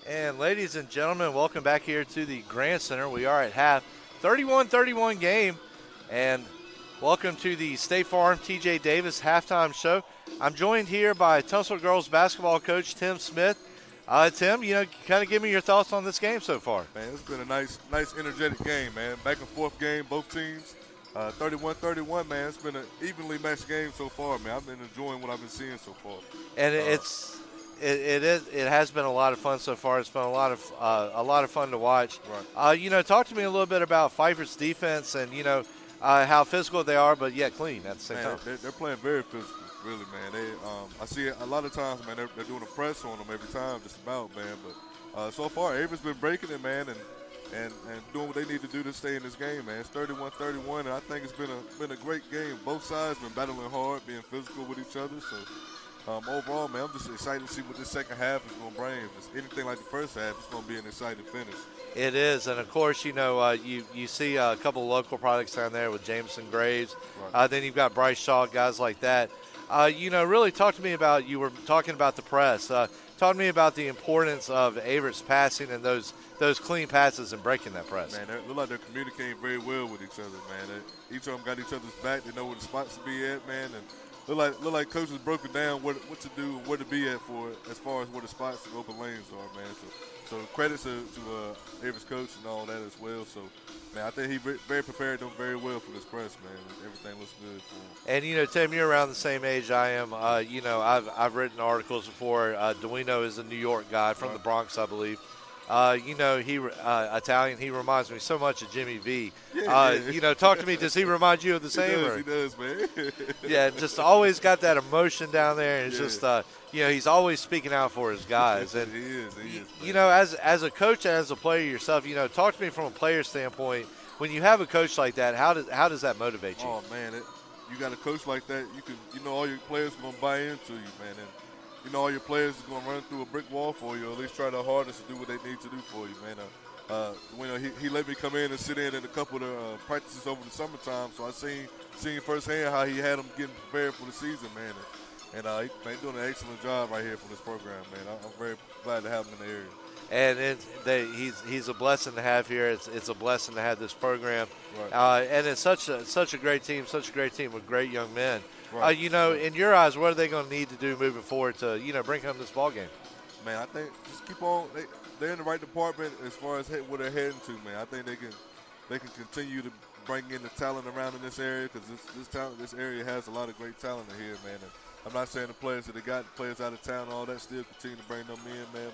And ladies and gentlemen, welcome back here to the Grand Center. We are at half, 31-31 game, and welcome to the State Farm TJ Davis halftime show. I'm joined here by Tussle girls basketball coach Tim Smith. Tim, kind of give me your thoughts on this game so far. Man, it's been a nice energetic game, man. Back and forth game, both teams. 31-31, man. It's been an evenly matched game so far, man. I've been enjoying what I've been seeing so far. And it has been a lot of fun so far. It's been a lot of fun to watch. Right. Talk to me a little bit about Pfeiffer's defense and how physical they are, but yet clean at the same time. They're playing very physical. Really, man. I see it a lot of times, man. They're doing a press on them every time, just about, man. But so far, Averett's been breaking it, man, and doing what they need to do to stay in this game, man. It's 31-31, and I think it's been a great game. Both sides been battling hard, being physical with each other. So overall, man, I'm just excited to see what this second half is going to bring. If it's anything like the first half, it's going to be an exciting finish. It is, and of course, you see a couple of local products down there with Jameson Graves. Right. Then you've got Bryce Shaw, guys like that. Really talk to me about, you were talking about the press. Talk to me about the importance of Averett's passing and those clean passes and breaking that press. Man, they look like they're communicating very well with each other, man. Each of them got each other's back. They know where the spots to be at, man, and look like coaches broken down what to do, where to be at for as far as where the spots and open lanes are, man. So credit to Averett's coach and all that as well. So, man, I think he very prepared them very well for this press, man. Everything looks good for him. And, Tim, you're around the same age I am. I've written articles before. Duino is a New York guy from the Bronx, I believe. He Italian. He reminds me so much of Jimmy V. Yeah. Talk to me. Does he remind you of the same? He does, man. Yeah, just always got that emotion down there, and it's just he's always speaking out for his guys. And he is. As a coach and as a player yourself, talk to me from a player standpoint. When you have a coach like that, how does that motivate you? Oh man, you got a coach like that. All your players are gonna buy into you, man. And all your players are going to run through a brick wall for you, or at least try their hardest to do what they need to do for you, man. He let me come in and sit in a couple of the practices over the summertime, so I seen firsthand how he had them getting prepared for the season, man. And he's doing an excellent job right here for this program, man. I'm very glad to have him in the area. And he's a blessing to have here. It's a blessing to have this program, right. And it's such a great team with great young men. Right. In your eyes, what are they going to need to do moving forward to bring home this ball game? Man, I think just keep on. They're in the right department as far as where they're heading to, man. I think they can continue to bring in the talent around in this area, because this area has a lot of great talent in here, man. And I'm not saying the players that they got, players out of town, all that, still continue to bring them in, man.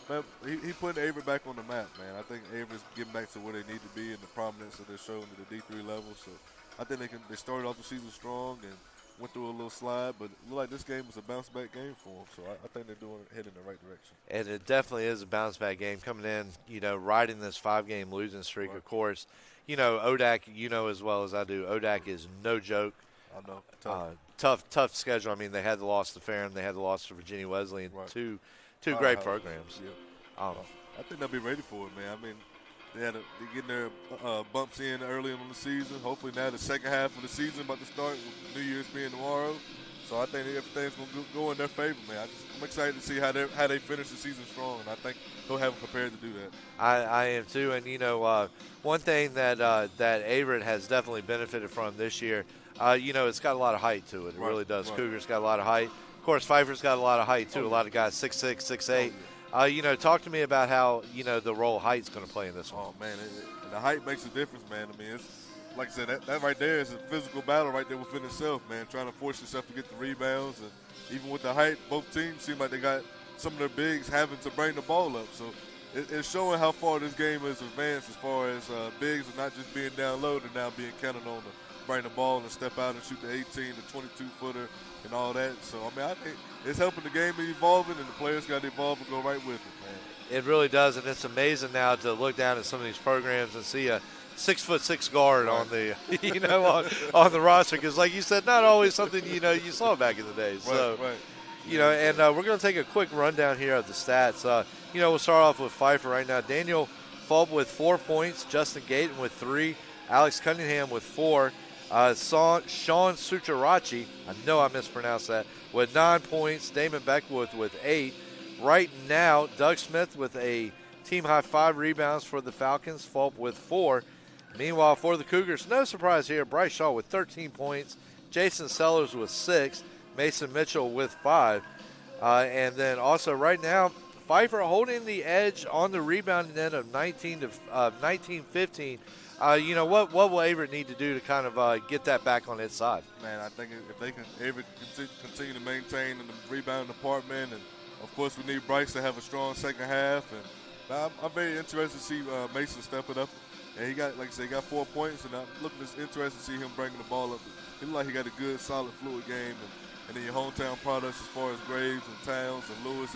But he putting Averett back on the map, man. I think Averett's getting back to where they need to be and the prominence that they're showing at the D3 level. So I think they started off the season strong and went through a little slide, but it looked like this game was a bounce-back game for them. So I think they're heading in the right direction. And it definitely is a bounce-back game coming in, riding this 5-game losing streak, right. Of course. ODAC, as well as I do, ODAC is no joke. I know. Tough schedule. I mean, they had the loss to Ferrum, they had the loss to Virginia Wesleyan, right. two great programs. Yeah. I think they'll be ready for it, man. I mean, they're getting their bumps in early in the season. Hopefully now the second half of the season about to start with New Year's being tomorrow. So I think everything's going to go in their favor, man. I'm excited to see how they finish the season strong, and I think they'll have them prepared to do that. I am too, and one thing that Averett has definitely benefited from this year, it's got a lot of height to it. It really does. Right. Cougars got a lot of height. Of course, Pfeiffer's got a lot of height too. A lot of guys 6'6", 6'8". Talk to me about how the role height's going to play in this one. Oh man, the height makes a difference, man. I mean, it's like I said, that right there is a physical battle right there within itself, man. Trying to force yourself to get the rebounds, and even with the height, both teams seem like they got some of their bigs having to bring the ball up. So it's showing how far this game has advanced as far as bigs are not just being down low, they're now being counted on to bring the ball and step out and shoot the 18, the 22-footer, and all that. So, I mean, I think it's helping the game be evolving, and the players got to evolve and go right with it, man. It really does, and it's amazing now to look down at some of these programs and see a 6'6" guard on the on the roster, because like you said, not always something you saw back in the day. So and we're going to take a quick rundown here of the stats. We'll start off with Pfeiffer right now. Daniel Fulp with 4 points, Justin Gayton with 3, Alex Cunningham with 4, Sean Sucharachi, I know I mispronounced that, with 9 points, Damon Beckwith with 8. Right now, Doug Smith with a team-high 5 rebounds for the Falcons, Fulp with 4. Meanwhile, for the Cougars, no surprise here, Bryce Shaw with 13 points, Jason Sellers with 6, Mason Mitchell with 5. And then also right now, Pfeiffer holding the edge on the rebounding end of 19-15. What will Averett need to do to kind of get that back on its side? Man, I think if they can continue to maintain in the rebound department, and of course we need Bryce to have a strong second half. And I'm very interested to see Mason step it up. And he got, like I said, he got 4 points, and I'm interested to see him bringing the ball up. He looked like he got a good, solid, fluid game, And then your hometown products as far as Graves and Towns and Lewis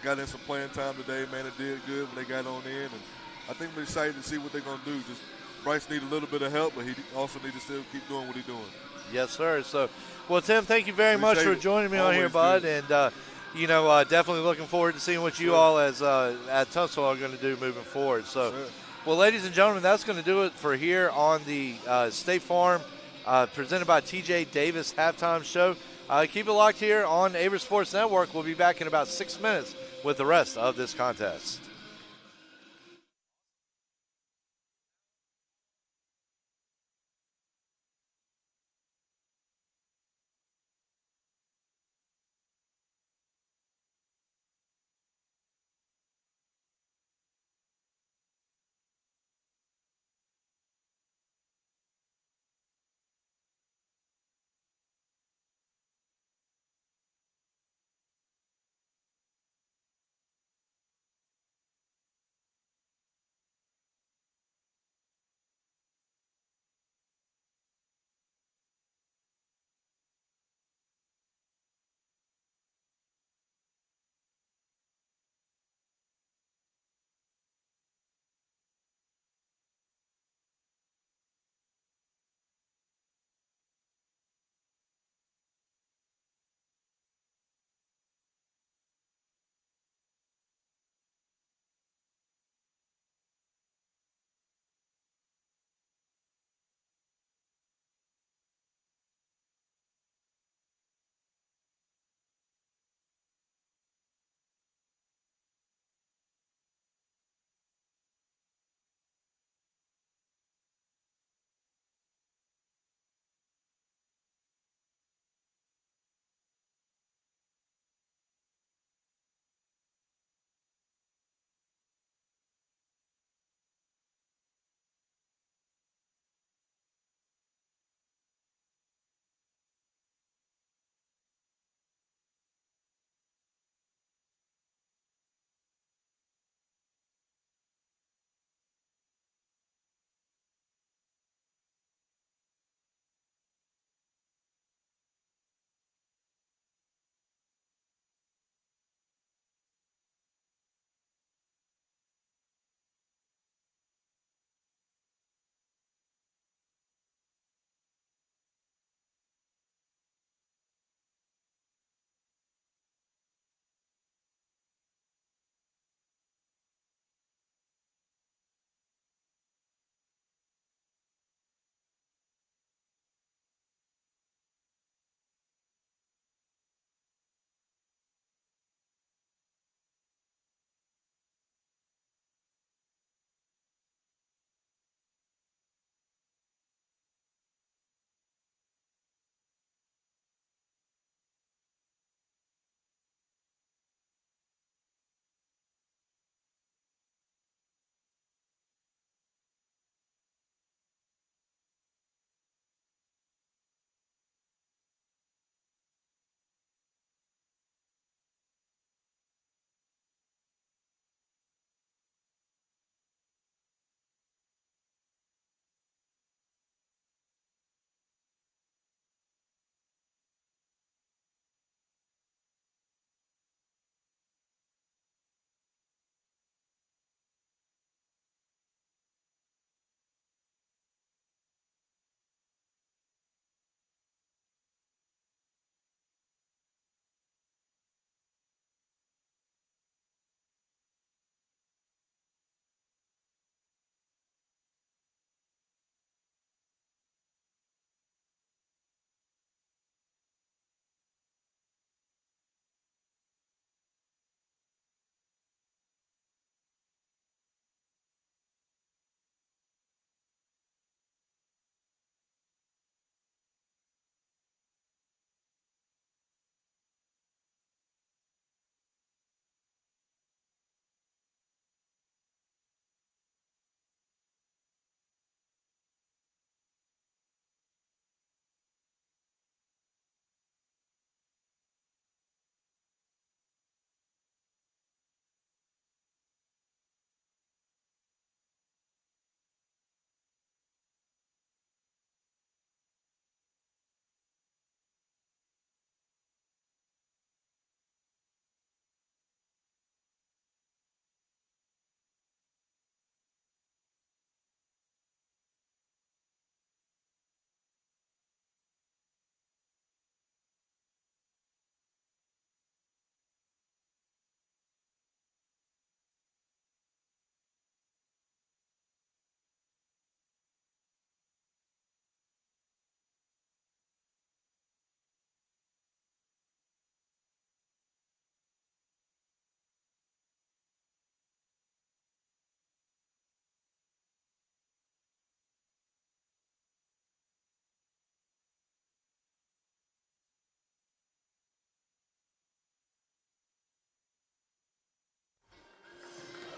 got in some playing time today, man. It did good when they got on in. And I think we're excited to see what they're going to do. Just Bryce needs a little bit of help, but he also needs to still keep doing what he's doing. Yes, sir. So, well, Tim, thank you very much for joining me on here, bud. Good. And, definitely looking forward to seeing what you all as at Tunstall are going to do moving forward. So, well, ladies and gentlemen, that's going to do it for here on the State Farm presented by TJ Davis halftime show. Keep it locked here on Averett Sports Network. We'll be back in about 6 minutes with the rest of this contest.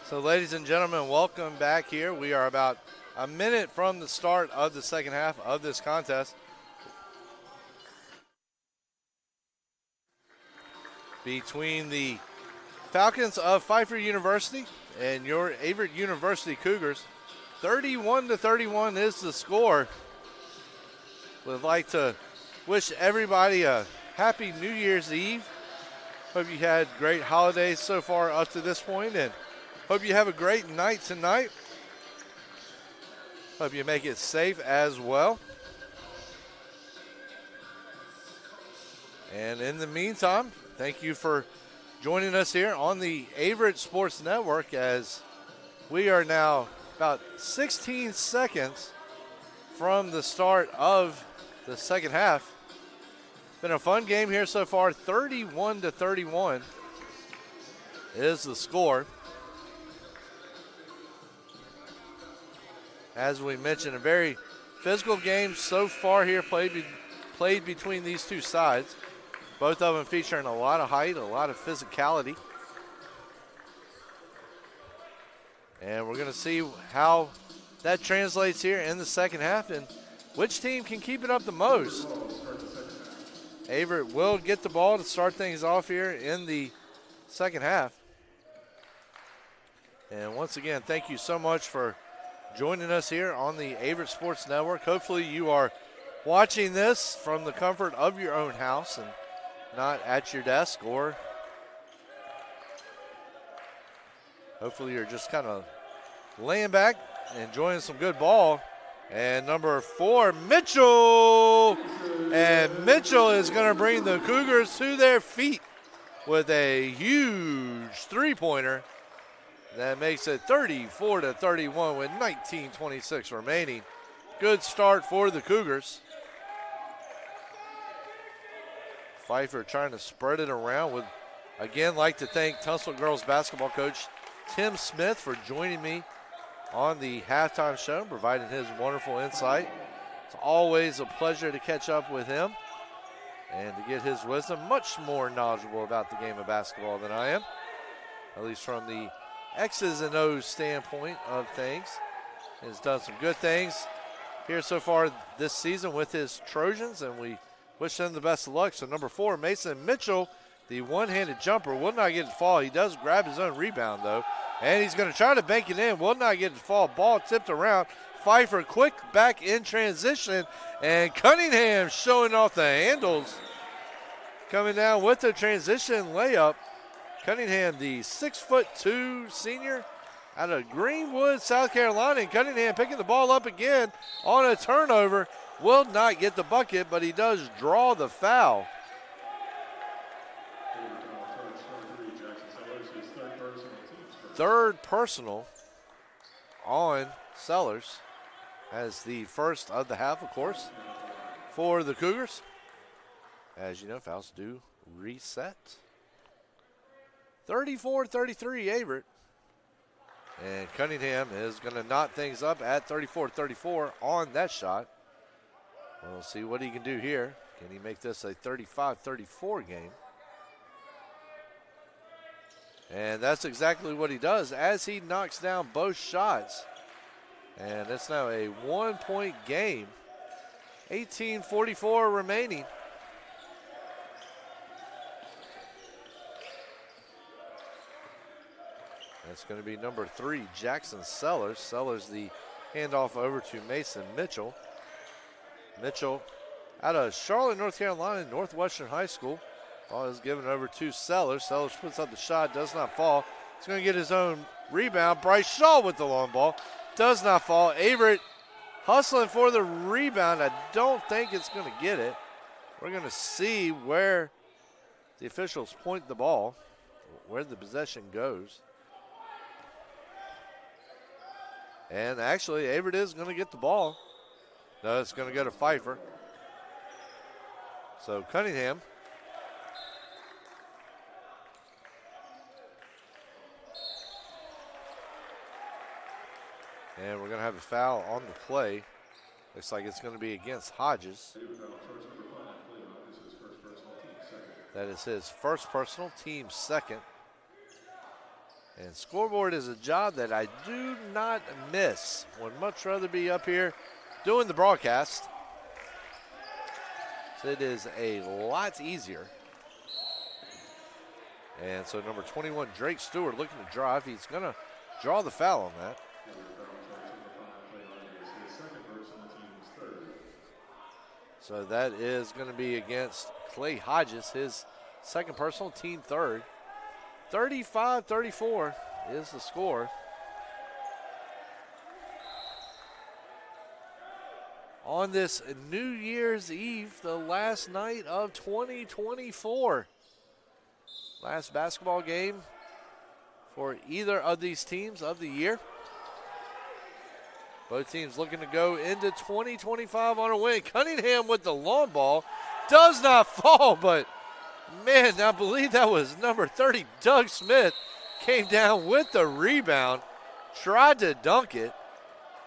So, ladies and gentlemen, welcome back here. We are about a minute from the start of the second half of this contest. Between the Falcons of Pfeiffer University and your Averett University Cougars, 31-31 is the score. Would like to wish everybody a happy New Year's Eve. Hope you had great holidays so far up to this point, and hope you have a great night tonight. Hope you make it safe as well. And in the meantime, thank you for joining us here on the Averett Sports Network, as we are now about 16 seconds from the start of the second half. Been a fun game here so far. 31-31 is the score. As we mentioned, a very physical game so far here played between these two sides. Both of them featuring a lot of height, a lot of physicality. And we're going to see how that translates here in the second half and which team can keep it up the most. Averett will get the ball to start things off here in the second half. And once again, thank you so much for joining us here on the Averett Sports Network. Hopefully you are watching this from the comfort of your own house and not at your desk, or hopefully you're just kind of laying back and enjoying some good ball. And number 4, Mitchell. And Mitchell is going to bring the Cougars to their feet with a huge three-pointer that makes it 34-31 with 19:26 remaining. Good start for the Cougars. Pfeiffer trying to spread it around. Would again like to thank Tunstall girls basketball coach Tim Smith for joining me on the halftime show, providing his wonderful insight. It's always a pleasure to catch up with him and to get his wisdom. Much more knowledgeable about the game of basketball than I am, at least from the X's and O's standpoint of things. He's done some good things here so far this season with his Trojans, and we wish him the best of luck. So number 4, Mason Mitchell, the one-handed jumper, will not get it to fall. He does grab his own rebound, though, and he's going to try to bank it in. Will not get it to fall. Ball tipped around. Pfeiffer quick back in transition, and Cunningham showing off the handles. Coming down with the transition layup. Cunningham, the 6'2" senior out of Greenwood, South Carolina. And Cunningham picking the ball up again on a turnover. Will not get the bucket, but he does draw the foul. Third personal on Sellers, as the first of the half, of course, for the Cougars. As you know, fouls do reset. 34-33 Averett. And Cunningham is going to knot things up at 34-34 on that shot. We'll see what he can do here. Can he make this a 35-34 game? And that's exactly what he does as he knocks down both shots. And it's now a 1-point game. 18:44 remaining. That's going to be number 3, Jackson Sellers. Sellers the handoff over to Mason Mitchell. Mitchell out of Charlotte, North Carolina, Northwestern High School. Ball is given over to Sellers. Sellers puts up the shot, does not fall. He's going to get his own rebound. Bryce Shaw with the long ball. Does not fall. Averett hustling for the rebound. I don't think it's going to get it. We're going to see where the officials point the ball, where the possession goes. And actually, Averett is going to get the ball. No, it's going to go to Pfeiffer. So Cunningham. And we're going to have a foul on the play. Looks like it's going to be against Hodges. That is his first personal, team second. And scoreboard is a job that I do not miss. Would much rather be up here doing the broadcast. So it is a lot easier. And so number 21, Drake Stewart, looking to drive. He's going to draw the foul on that. So that is going to be against Clay Hodges, his second personal, team third. 35-34 is the score. On this New Year's Eve, the last night of 2024. Last basketball game for either of these teams of the year. Both teams looking to go into 2025 on a win. Cunningham with the long ball. Does not fall, but man, I believe that was number 30, Doug Smith, came down with the rebound, tried to dunk it,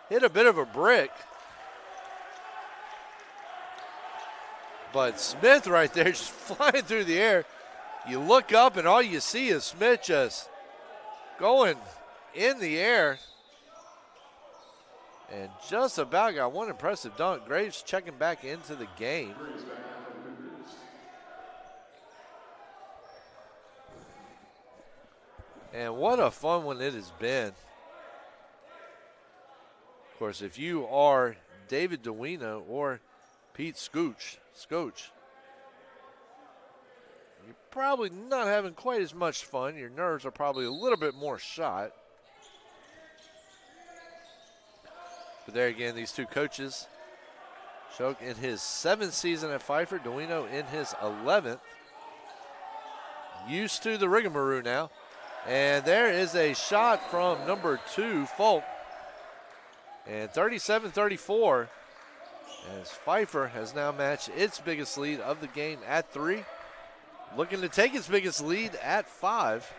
hit a bit of a brick. But Smith right there just flying through the air. You look up and all you see is Smith just going in the air. And just about got one impressive dunk. Graves checking back into the game. And what a fun one it has been. Of course, if you are David Duino or Pete Scooch, you're probably not having quite as much fun. Your nerves are probably a little bit more shot. But there again, these two coaches, Choke in his 7th season at Pfeiffer, Duino in his 11th. Used to the rigmarole now. And there is a shot from number 2, Folk. And 37-34, as Pfeiffer has now matched its biggest lead of the game at 3. Looking to take its biggest lead at 5.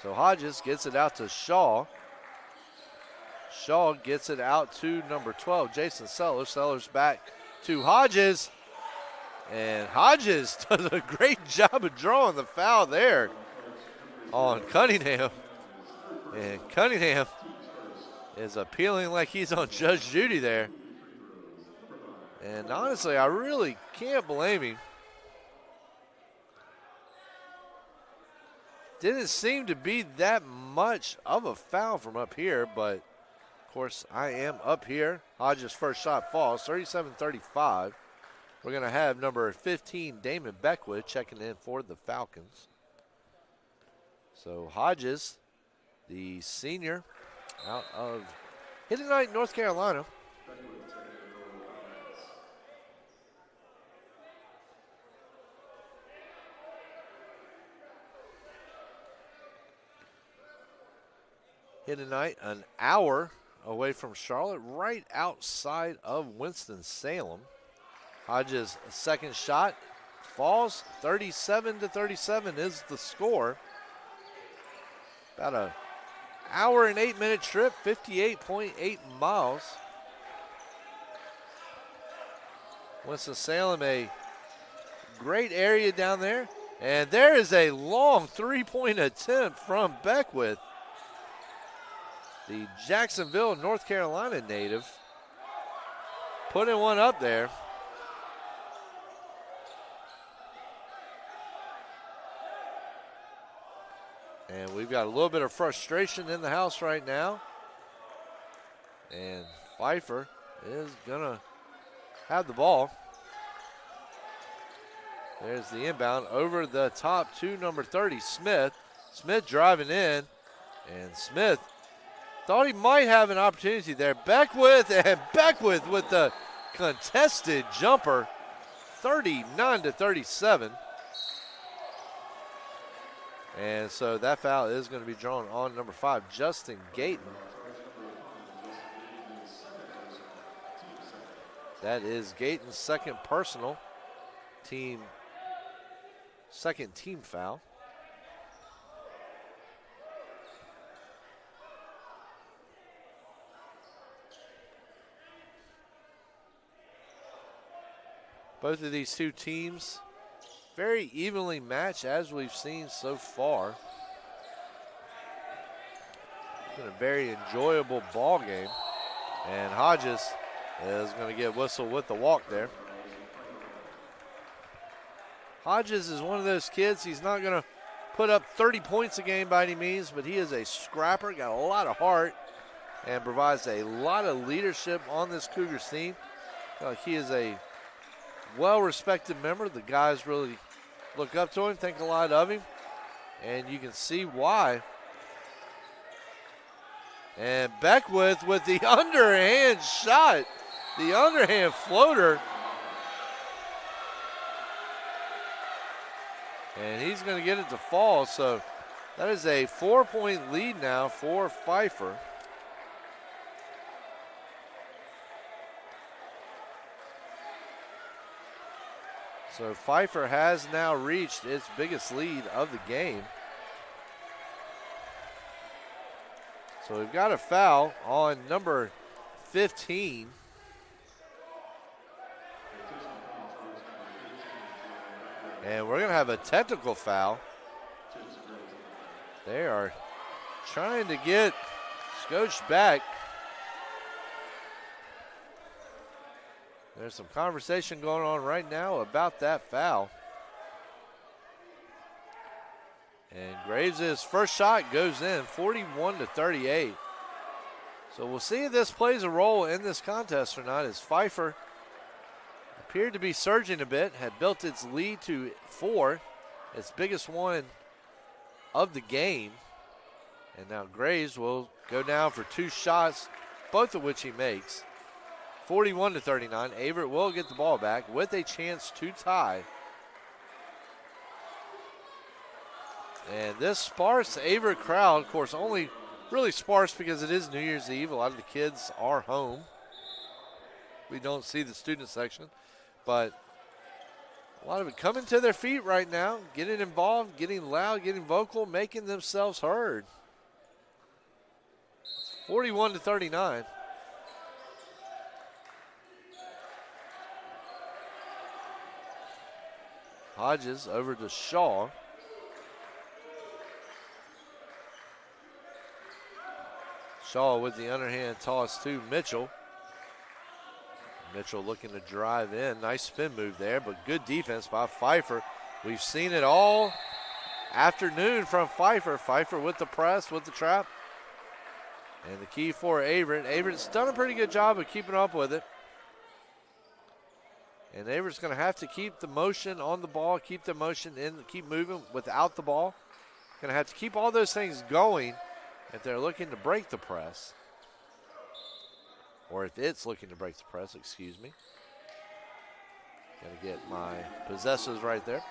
So Hodges gets it out to Shaw. Shaw gets it out to number 12, Jason Sellers. Sellers back to Hodges. And Hodges does a great job of drawing the foul there on Cunningham. And Cunningham is appealing like he's on Judge Judy there. And honestly, I really can't blame him. Didn't seem to be that much of a foul from up here, but of course I am up here. Hodges' first shot falls, 37-35. We're going to have number 15, Damon Beckwood, checking in for the Falcons. So Hodges, the senior out of Hiddenite, North Carolina. Hiddenite, an hour away from Charlotte, right outside of Winston-Salem. Hodges' second shot falls, 37-37 is the score. About an hour and 8-minute trip, 58.8 miles. Winston-Salem, a great area down there. And there is a long three-point attempt from Beckwith, the Jacksonville, North Carolina native, putting one up there. And we've got a little bit of frustration in the house right now. And Pfeiffer is going to have the ball. There's the inbound over the top to number 30, Smith. Smith driving in, and Smith thought he might have an opportunity there. Beckwith with the contested jumper, 39-37. And so that foul is going to be drawn on number 5, Justin Gayton. That is Gayton's second personal, second team foul. Both of these two teams very evenly matched as we've seen so far. It's been a very enjoyable ball game. And Hodges is going to get whistled with the walk there. Hodges is one of those kids, he's not going to put up 30 points a game by any means, but he is a scrapper, got a lot of heart, and provides a lot of leadership on this Cougars team. He is a well-respected member. The guys really look up to him, think a lot of him, and you can see why. And Beckwith with the underhand shot, the underhand floater. And he's going to get it to fall, so that is a 4-point lead now for Pfeiffer. So Pfeiffer has now reached its biggest lead of the game. So we've got a foul on number 15. And we're going to have a technical foul. They are trying to get Scotch back. There's some conversation going on right now about that foul. And Graves' first shot goes in, 41-38. So we'll see if this plays a role in this contest or not, as Pfeiffer appeared to be surging a bit, had built its lead to 4, its biggest one of the game. And now Graves will go down for 2 shots, both of which he makes. 41-39. Averett will get the ball back with a chance to tie. And this sparse Averett crowd, of course, only really sparse because it is New Year's Eve. A lot of the kids are home. We don't see the student section, but a lot of it coming to their feet right now, getting involved, getting loud, getting vocal, making themselves heard. 41-39. Hodges over to Shaw. Shaw with the underhand toss to Mitchell. Mitchell looking to drive in. Nice spin move there, but good defense by Pfeiffer. We've seen it all afternoon from Pfeiffer. Pfeiffer with the press, with the trap. And the key for Averett. Averett's done a pretty good job of keeping up with it. And Averett's going to have to keep the motion on the ball, keep the motion in, keep moving without the ball. Going to have to keep all those things going if they're looking to break the press. Or if it's looking to break the press, excuse me. Got to get my possessors right there.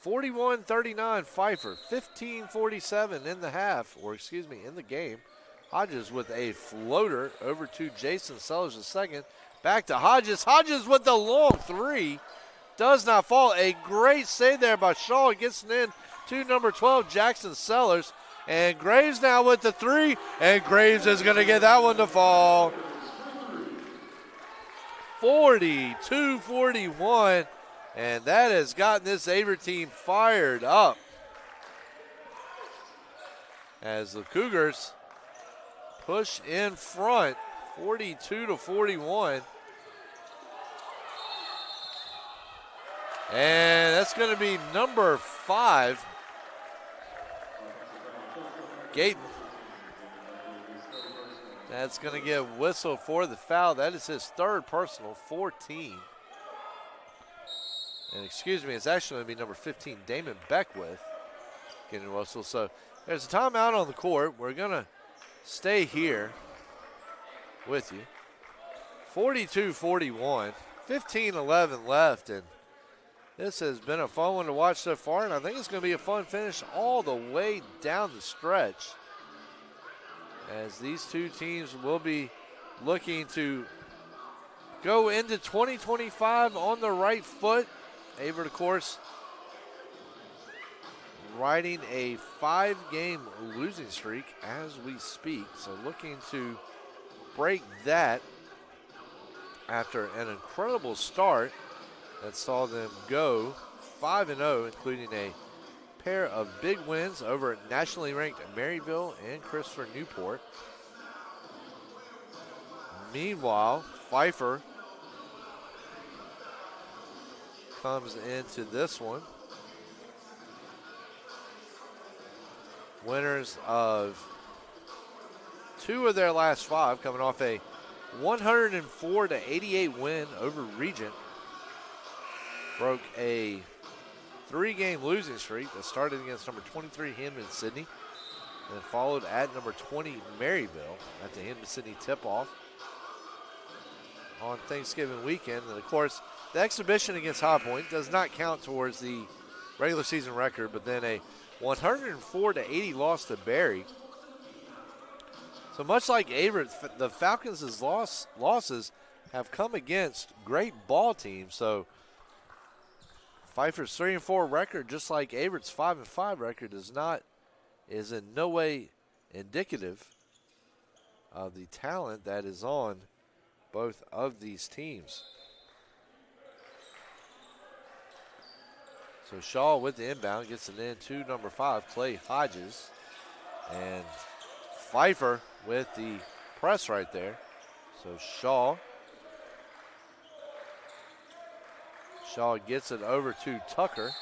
41-39 Pfeiffer, 15:47 in the half, or excuse me, in the game. Hodges with a floater over to Jason Sellers II. Back to Hodges. Hodges with the long 3. Does not fall. A great save there by Shaw. Gets it in to number 12, Jackson Sellers. And Graves now with the 3. And Graves is going to get that one to fall. 42-41. And that has gotten this Averett team fired up, as the Cougars push in front, 42-41. And that's going to be number 5, Gayton. That's going to get whistled for the foul. That is his 3rd personal, 14. And excuse me, it's actually going to be number 15, Damon Beckwith, getting a whistle. So there's a timeout on the court. We're going to stay here with you. 42-41, 15-11 left, and this has been a fun one to watch so far, and I think it's going to be a fun finish all the way down the stretch, as these two teams will be looking to go into 2025 on the right foot. Averett, of course, riding a 5-game losing streak as we speak, so looking to break that after an incredible start that saw them go 5-0, including a pair of big wins over nationally ranked Maryville and Christopher Newport. Meanwhile, Pfeiffer comes into this one. Winners of 2 of their last 5, coming off a 104-88 win over Regent. Broke a 3-game losing streak that started against number 23 Hinman-Sydney and followed at number 20 Maryville at the Hinman-Sydney tip-off on Thanksgiving weekend. And of course, the exhibition against High Point does not count towards the regular season record, but then a 104-80 loss to Berry. So much like Averett, the Falcons' losses have come against great ball teams. So Pfeiffer's 3-4 record, just like Averett's 5-5 record, is in no way indicative of the talent that is on both of these teams. So Shaw with the inbound gets it in to number 5, Clay Hodges. And Pfeiffer with the press right there. So Shaw gets it over to Tucker.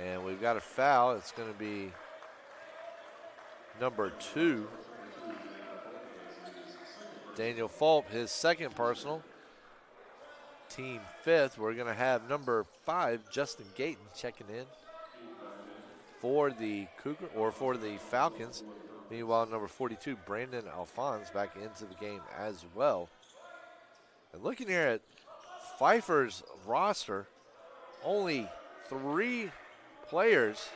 And we've got a foul. It's going to be number 2. Daniel Fulp, his second personal. Team 5th. We're going to have number 5, Justin Gayton, checking in for the Falcons. Meanwhile, number 42, Brandon Alphonse, back into the game as well. And looking here at Pfeiffer's roster, only 3 players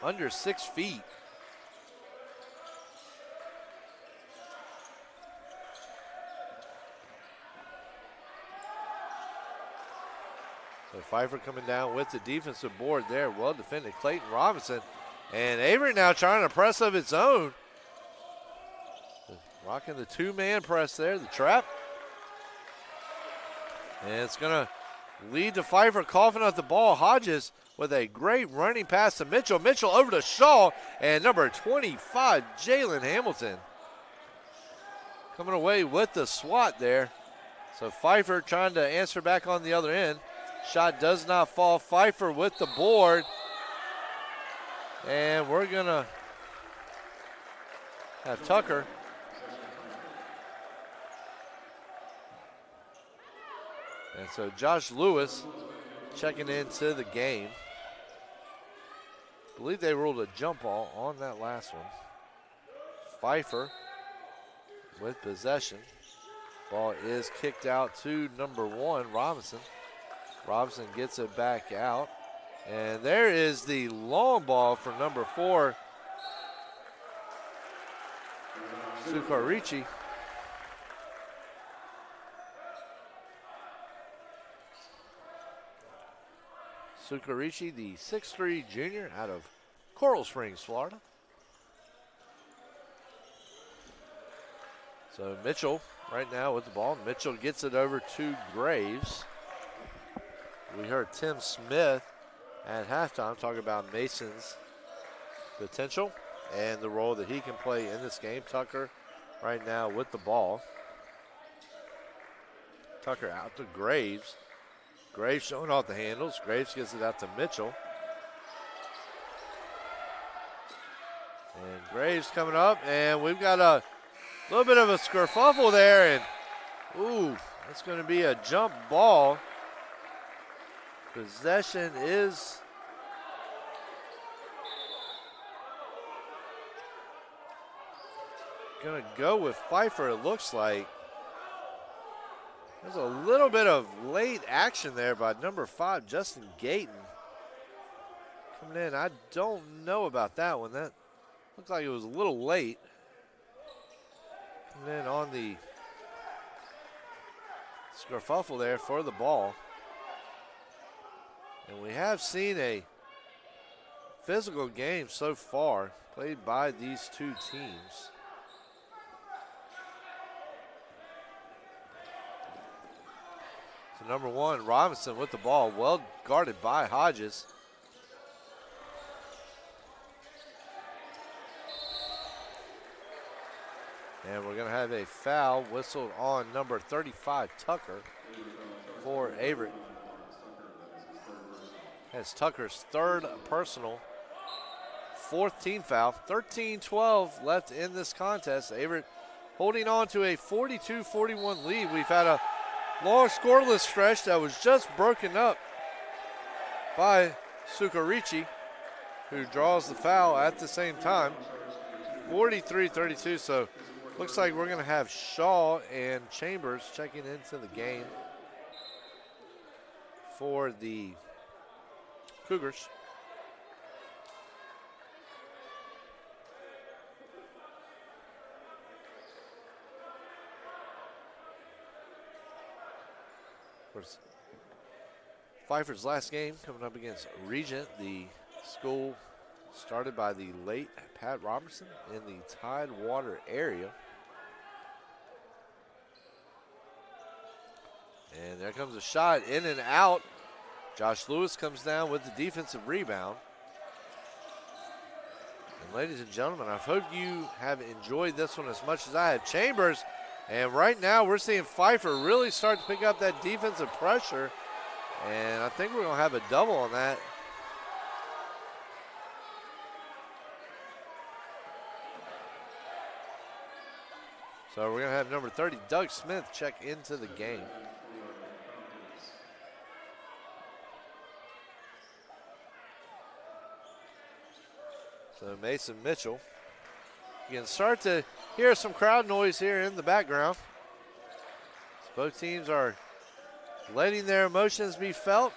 under 6 feet. So Pfeiffer coming down with the defensive board there. Well defended, Clayton Robinson. And Averett now trying to press of its own. Rocking the 2-man press there, the trap. And it's going to lead to Pfeiffer coughing up the ball. Hodges with a great running pass to Mitchell. Mitchell over to Shaw. And number 25, Jalen Hamilton, coming away with the swat there. So Pfeiffer trying to answer back on the other end. Shot does not fall. Pfeiffer with the board. And we're going to have Tucker. And so Josh Lewis checking into the game. I believe they ruled a jump ball on that last one. Pfeiffer with possession. Ball is kicked out to number 1, Robinson. Robinson gets it back out. And there is the long ball from number 4, Sukarichi. Sukarichi, the 6'3" junior out of Coral Springs, Florida. So Mitchell right now with the ball. Mitchell gets it over to Graves. We heard Tim Smith at halftime talking about Mason's potential and the role that he can play in this game. Tucker right now with the ball. Tucker out to Graves. Graves showing off the handles. Graves gets it out to Mitchell. And Graves coming up, and we've got a little bit of a skerfuffle there, and ooh, that's going to be a jump ball. Possession is going to go with Pfeiffer, it looks like. There's a little bit of late action there by number 5, Justin Gayton. Coming in, I don't know about that one. That looked like it was a little late. Coming in on the skerfuffle there for the ball. And we have seen a physical game so far played by these two teams. So number 1, Robinson with the ball, well guarded by Hodges. And we're going to have a foul whistled on number 35, Tucker, for Averett. That's Tucker's third personal, fourth team foul. 13-12 left in this contest. Averett holding on to a 42-41 lead. We've had a long scoreless stretch that was just broken up by Sukarichi, who draws the foul at the same time. 43-32, so looks like we're going to have Shaw and Chambers checking into the game for the Cougars. Of course, Pfeiffer's last game coming up against Regent, the school started by the late Pat Robertson in the Tidewater area. And there comes a shot in and out. Josh Lewis comes down with the defensive rebound. And ladies and gentlemen, I hope you have enjoyed this one as much as I have. Chambers, and right now we're seeing Pfeiffer really start to pick up that defensive pressure. And I think we're going to have a double on that. So we're going to have number 30, Doug Smith, check into the game. So Mason Mitchell. You can start to hear some crowd noise here in the background. Both teams are letting their emotions be felt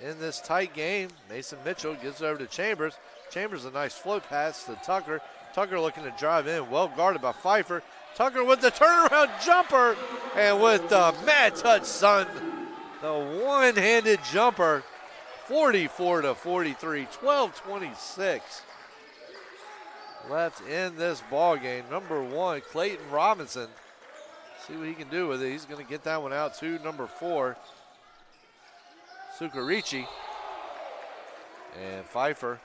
in this tight game. Mason Mitchell gives it over to Chambers. Chambers a nice float pass to Tucker. Tucker looking to drive in, well guarded by Pfeiffer. Tucker with the turnaround jumper, and with the mad touch, son, the one-handed jumper, 44-43, 12-26 left in this ball game. Number 1, Clayton Robinson. See what he can do with it. He's going to get that one out to number 4, Sukarichi. And Pfeiffer.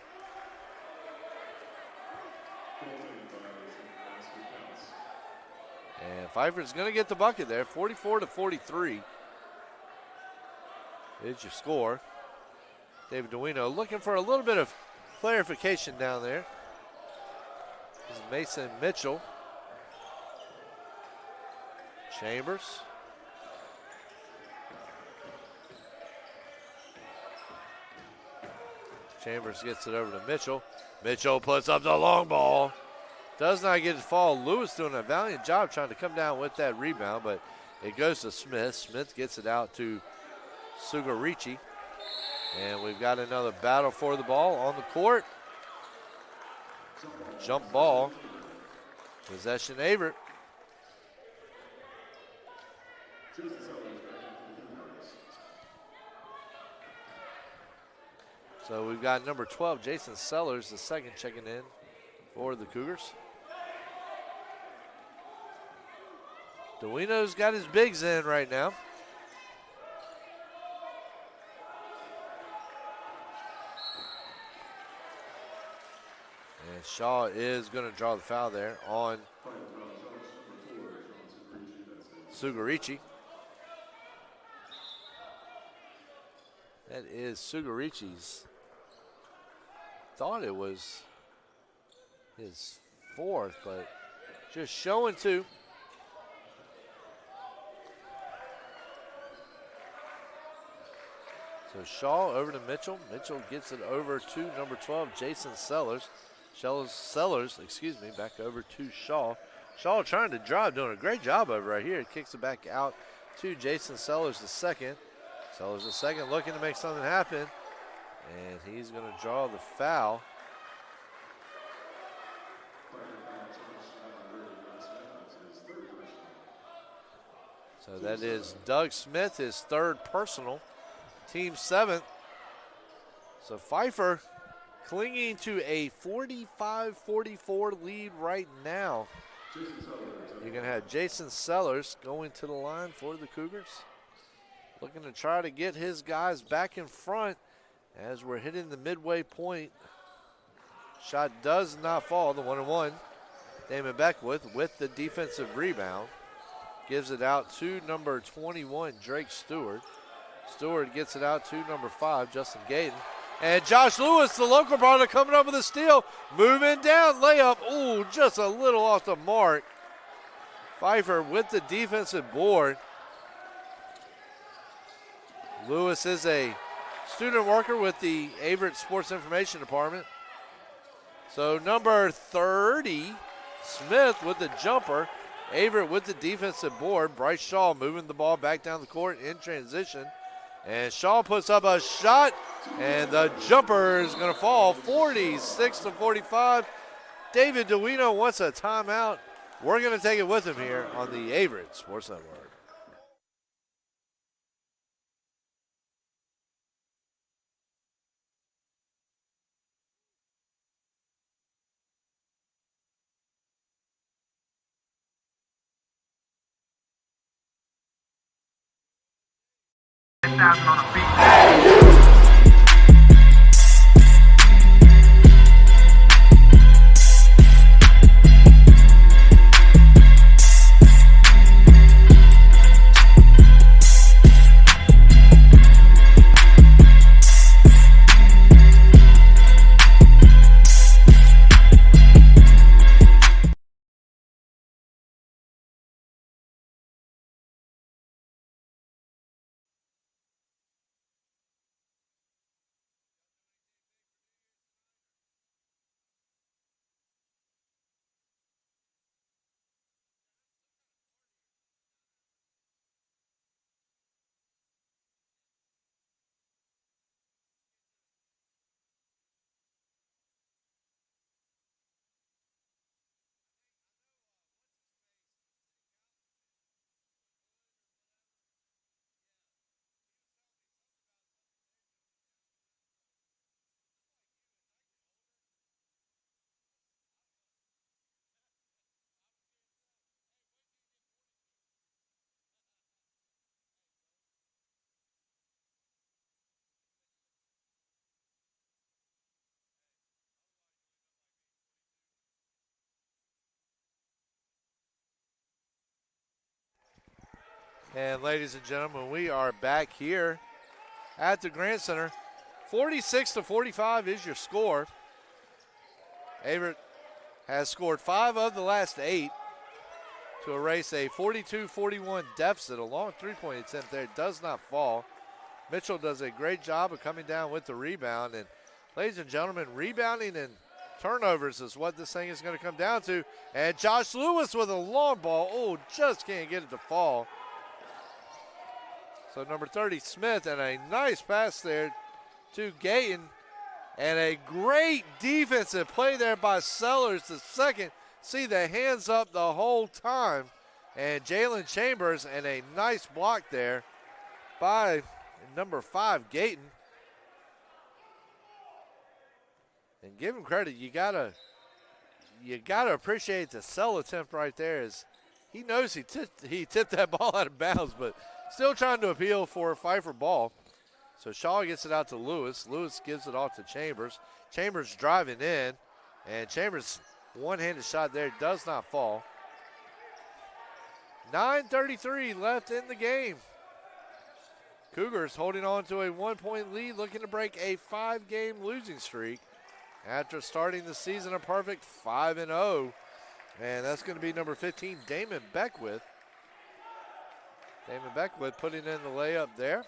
And Pfeiffer's going to get the bucket there, 44-43 is your score. David Duino looking for a little bit of clarification down there. This is Mason Mitchell. Chambers. Chambers gets it over to Mitchell. Mitchell puts up the long ball. Does not get it to fall. Lewis doing a valiant job trying to come down with that rebound, but it goes to Smith. Smith gets it out to Sugarichi. And we've got another battle for the ball on the court. Jump ball. Possession Averett. So we've got number 12, Jason Sellers, the second, checking in for the Cougars. Duino's got his bigs in right now. And Shaw is going to draw the foul there on Sugarichi. That is Sugarichi's. Thought it was his 4th, but just showing 2. So Shaw over to Mitchell. Mitchell gets it over to number 12, Jason Sellers. Sellers, back over to Shaw. Shaw trying to drive, doing a great job over right here. Kicks it back out to Jason Sellers the second. Sellers the second looking to make something happen. And he's going to draw the foul. So that is Doug Smith, his 3rd personal. Team 7th. So Pfeiffer clinging to a 45-44 lead right now. You're going to have Jason Sellers going to the line for the Cougars. Looking to try to get his guys back in front as we're hitting the midway point. Shot does not fall, the 1-and-1. Damon Beckwith with the defensive rebound. Gives it out to number 21, Drake Stewart. Stewart gets it out to number 5, Justin Gayton. And Josh Lewis, the local product, coming up with a steal. Moving down, layup. Ooh, just a little off the mark. Pfeiffer with the defensive board. Lewis is a student worker with the Averett Sports Information Department. So number 30, Smith with the jumper. Averett with the defensive board. Bryce Shaw moving the ball back down the court in transition. And Shaw puts up a shot, and the jumper is going to fall 46-45. David Duino wants a timeout. We're going to take it with him here on the Averett Sports Network. On a beat. And ladies and gentlemen, we are back here at the Grant Center. 46-45 is your score. Averett has scored 5 of the last 8 to erase a 42-41 deficit. A long three-point attempt there does not fall. Mitchell does a great job of coming down with the rebound. And ladies and gentlemen, rebounding and turnovers is what this thing is going to come down to. And Josh Lewis with a long ball. Oh, just can't get it to fall. So number 30, Smith, and a nice pass there to Gayton. And a great defensive play there by Sellers, the second. See the hands up the whole time. And Jalen Chambers, and a nice block there by number 5, Gayton. And give him credit. You gotta appreciate the sell attempt right there. As he knows he tipped that ball out of bounds, but still trying to appeal for a Pfeiffer ball. So Shaw gets it out to Lewis. Lewis gives it off to Chambers. Chambers driving in, and Chambers' one-handed shot there does not fall. 9:33 left in the game. Cougars holding on to a 1-point lead, looking to break a 5-game losing streak after starting the season a perfect 5-0. And that's going to be number 15, Damon Beckwith. Damon Beckwith putting in the layup there.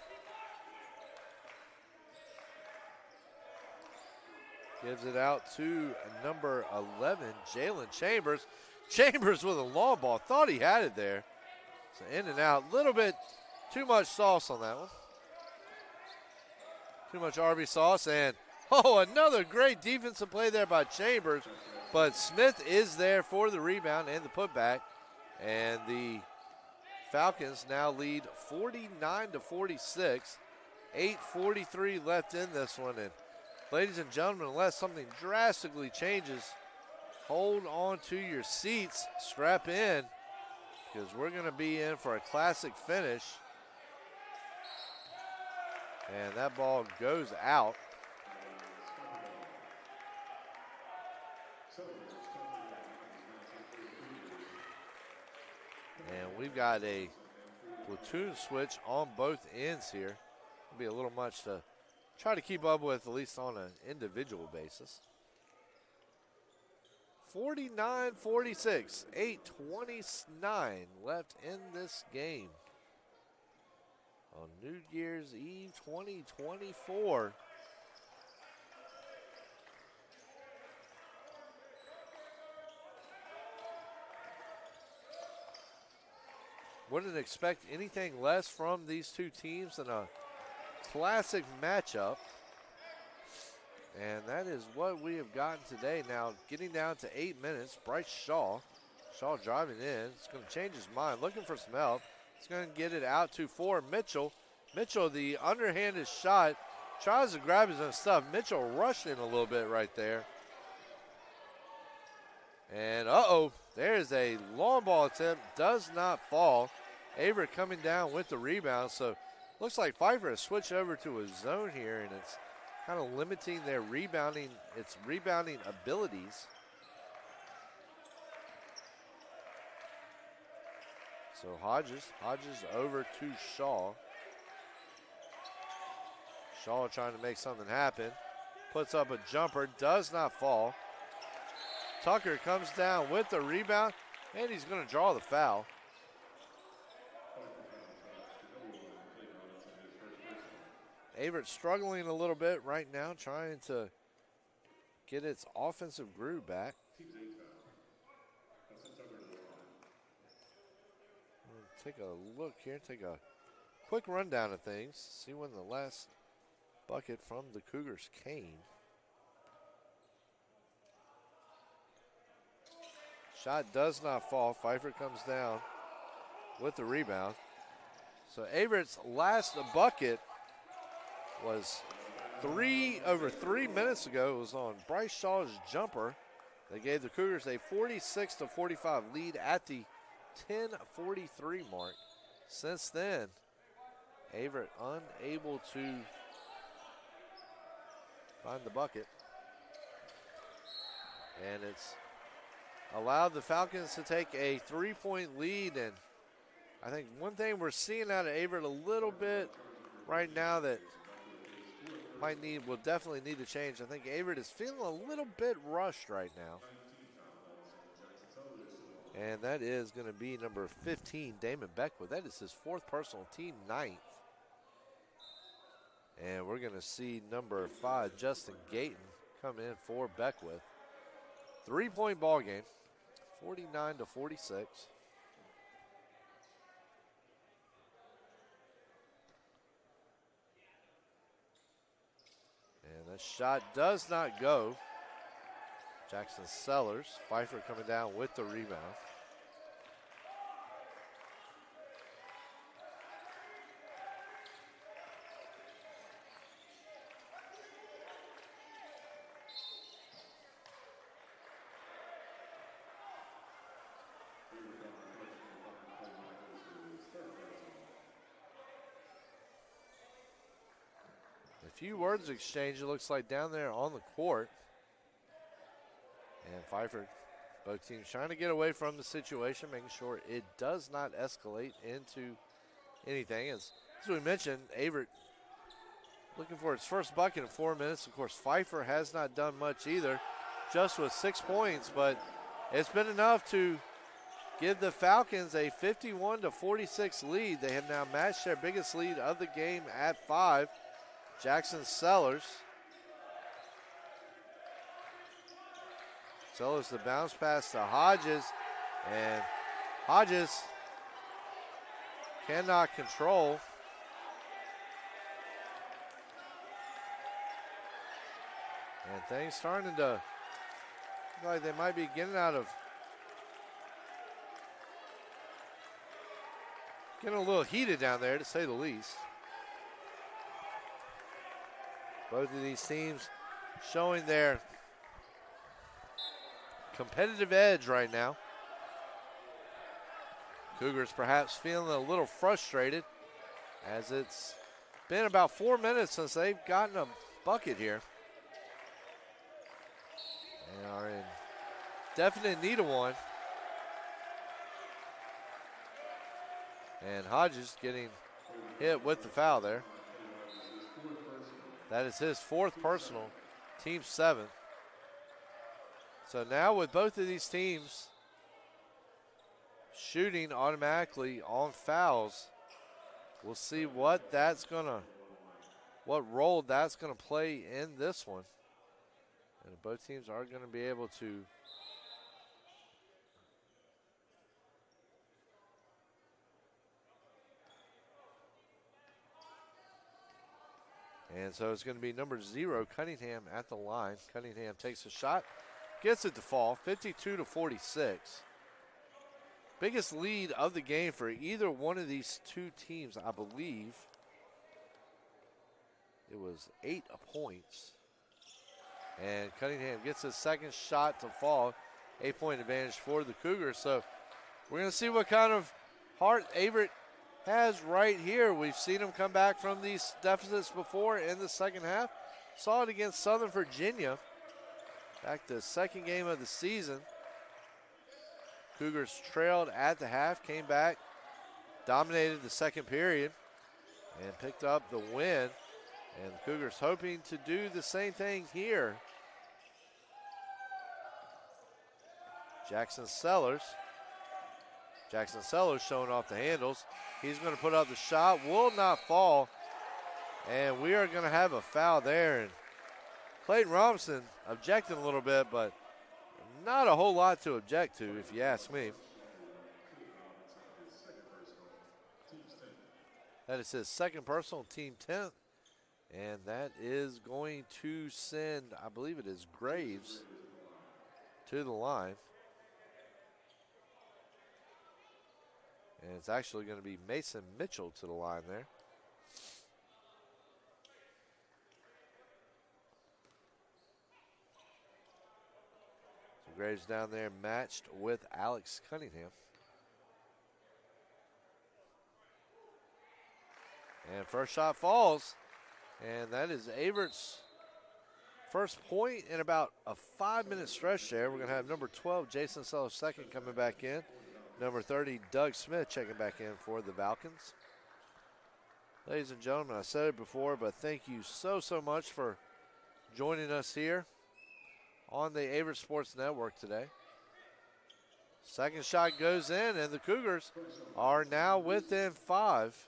Gives it out to number 11, Jalen Chambers. Chambers with a long ball. Thought he had it there. So in and out. A little bit too much sauce on that one. Too much Arby sauce. And, another great defensive play there by Chambers. But Smith is there for the rebound and the putback. And the Falcons now lead 49-46. 8:43 left in this one. And ladies and gentlemen, unless something drastically changes, hold on to your seats, strap in, because we're going to be in for a classic finish. And that ball goes out. And we've got a platoon switch on both ends here. It'll be a little much to try to keep up with, at least on an individual basis. 49-46, 8:29 left in this game on New Year's Eve 2024. Wouldn't expect anything less from these two teams in a classic matchup. And that is what we have gotten today. Now, getting down to 8 minutes, Bryce Shaw driving in. It's going to change his mind, looking for some help. He's going to get it out to for Mitchell. Mitchell, the underhanded shot, tries to grab his own stuff. Mitchell rushed in a little bit right there. And there's a long ball attempt, does not fall. Averett coming down with the rebound. So looks like Pfeiffer has switched over to a zone here, and it's kind of limiting their rebounding abilities. So Hodges over to Shaw. Shaw trying to make something happen. Puts up a jumper, does not fall. Tucker comes down with the rebound, and he's going to draw the foul. Averett struggling a little bit right now, trying to get its offensive groove back. Take a look here, take a quick rundown of things, see when the last bucket from the Cougars came. Shot does not fall. Pfeiffer comes down with the rebound. So Averett's last bucket was over 3 minutes ago. It was on Bryce Shaw's jumper. They gave the Cougars a 46-45 lead at the 10:43 mark. Since then, Averett unable to find the bucket. And it's allowed the Falcons to take a 3-point lead. And I think one thing we're seeing out of Averett a little bit right now that will definitely need to change. I think Averett is feeling a little bit rushed right now. And that is going to be number 15, Damon Beckwith. That is his fourth personal, team ninth. And we're going to see number 5, Justin Gayton, come in for Beckwith. 3-point ball game, 49-46. And the shot does not go. Jackson Sellers, Pfeiffer coming down with the rebound. A few words exchanged, it looks like, down there on the court. And Pfeiffer, both teams trying to get away from the situation, making sure it does not escalate into anything. As we mentioned, Averett looking for its first bucket in 4 minutes. Of course, Pfeiffer has not done much either, just with 6 points, but it's been enough to give the Falcons a 51-46 lead. They have now matched their biggest lead of the game at 5. Jackson Sellers. Sellers the bounce pass to Hodges, and Hodges cannot control. And things starting to look like they might be getting a little heated down there, to say the least. Both of these teams showing their competitive edge right now. Cougars perhaps feeling a little frustrated, as it's been about 4 minutes since they've gotten a bucket here. They are in definite need of one. And Hodges getting hit with the foul there. That is his 4th personal, team 7th. So now with both of these teams shooting automatically on fouls, we'll see what role that's gonna play in this one. And both teams are gonna be able to and so it's going to be number 0, Cunningham, at the line. Cunningham takes a shot, gets it to fall, 52-46. Biggest lead of the game for either one of these two teams, I believe. It was 8 points. And Cunningham gets his second shot to fall. 8-point advantage for the Cougars. So we're going to see what kind of heart Averett has right here. We've seen him come back from these deficits before in the second half. Saw it against Southern Virginia. Back the second game of the season. Cougars trailed at the half, came back, dominated the second period, and picked up the win. And the Cougars hoping to do the same thing here. Jackson Sellers showing off the handles. He's going to put up the shot, will not fall. And we are going to have a foul there. And Clayton Robinson objecting a little bit, but not a whole lot to object to, if you ask me. That is his second personal, team 10th. And that is going to send, I believe it is Graves, to the line. And it's actually going to be Mason Mitchell to the line there. So Graves down there matched with Alex Cunningham. And first shot falls. And that is Averett's first point in about a 5-minute stretch there. We're going to have number 12, Jason Sellers, second, coming back in. Number 30, Doug Smith, checking back in for the Falcons. Ladies and gentlemen, I said it before, but thank you so much for joining us here on the Averett Sports Network today. Second shot goes in, and the Cougars are now within 5.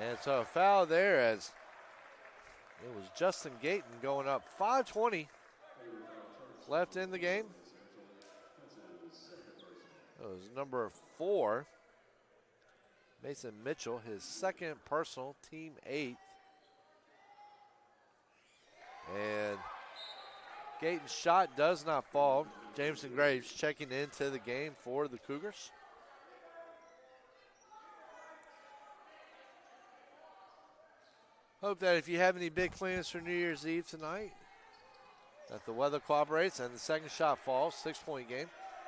And so a foul there as it was Justin Gayton going up. 5:20 left in the game. It was number 4, Mason Mitchell, his second personal, team 8th. And Gayton's shot does not fall. Jameson Graves checking into the game for the Cougars. Hope that if you have any big plans for New Year's Eve tonight, that the weather cooperates and the second shot falls, 6-point game.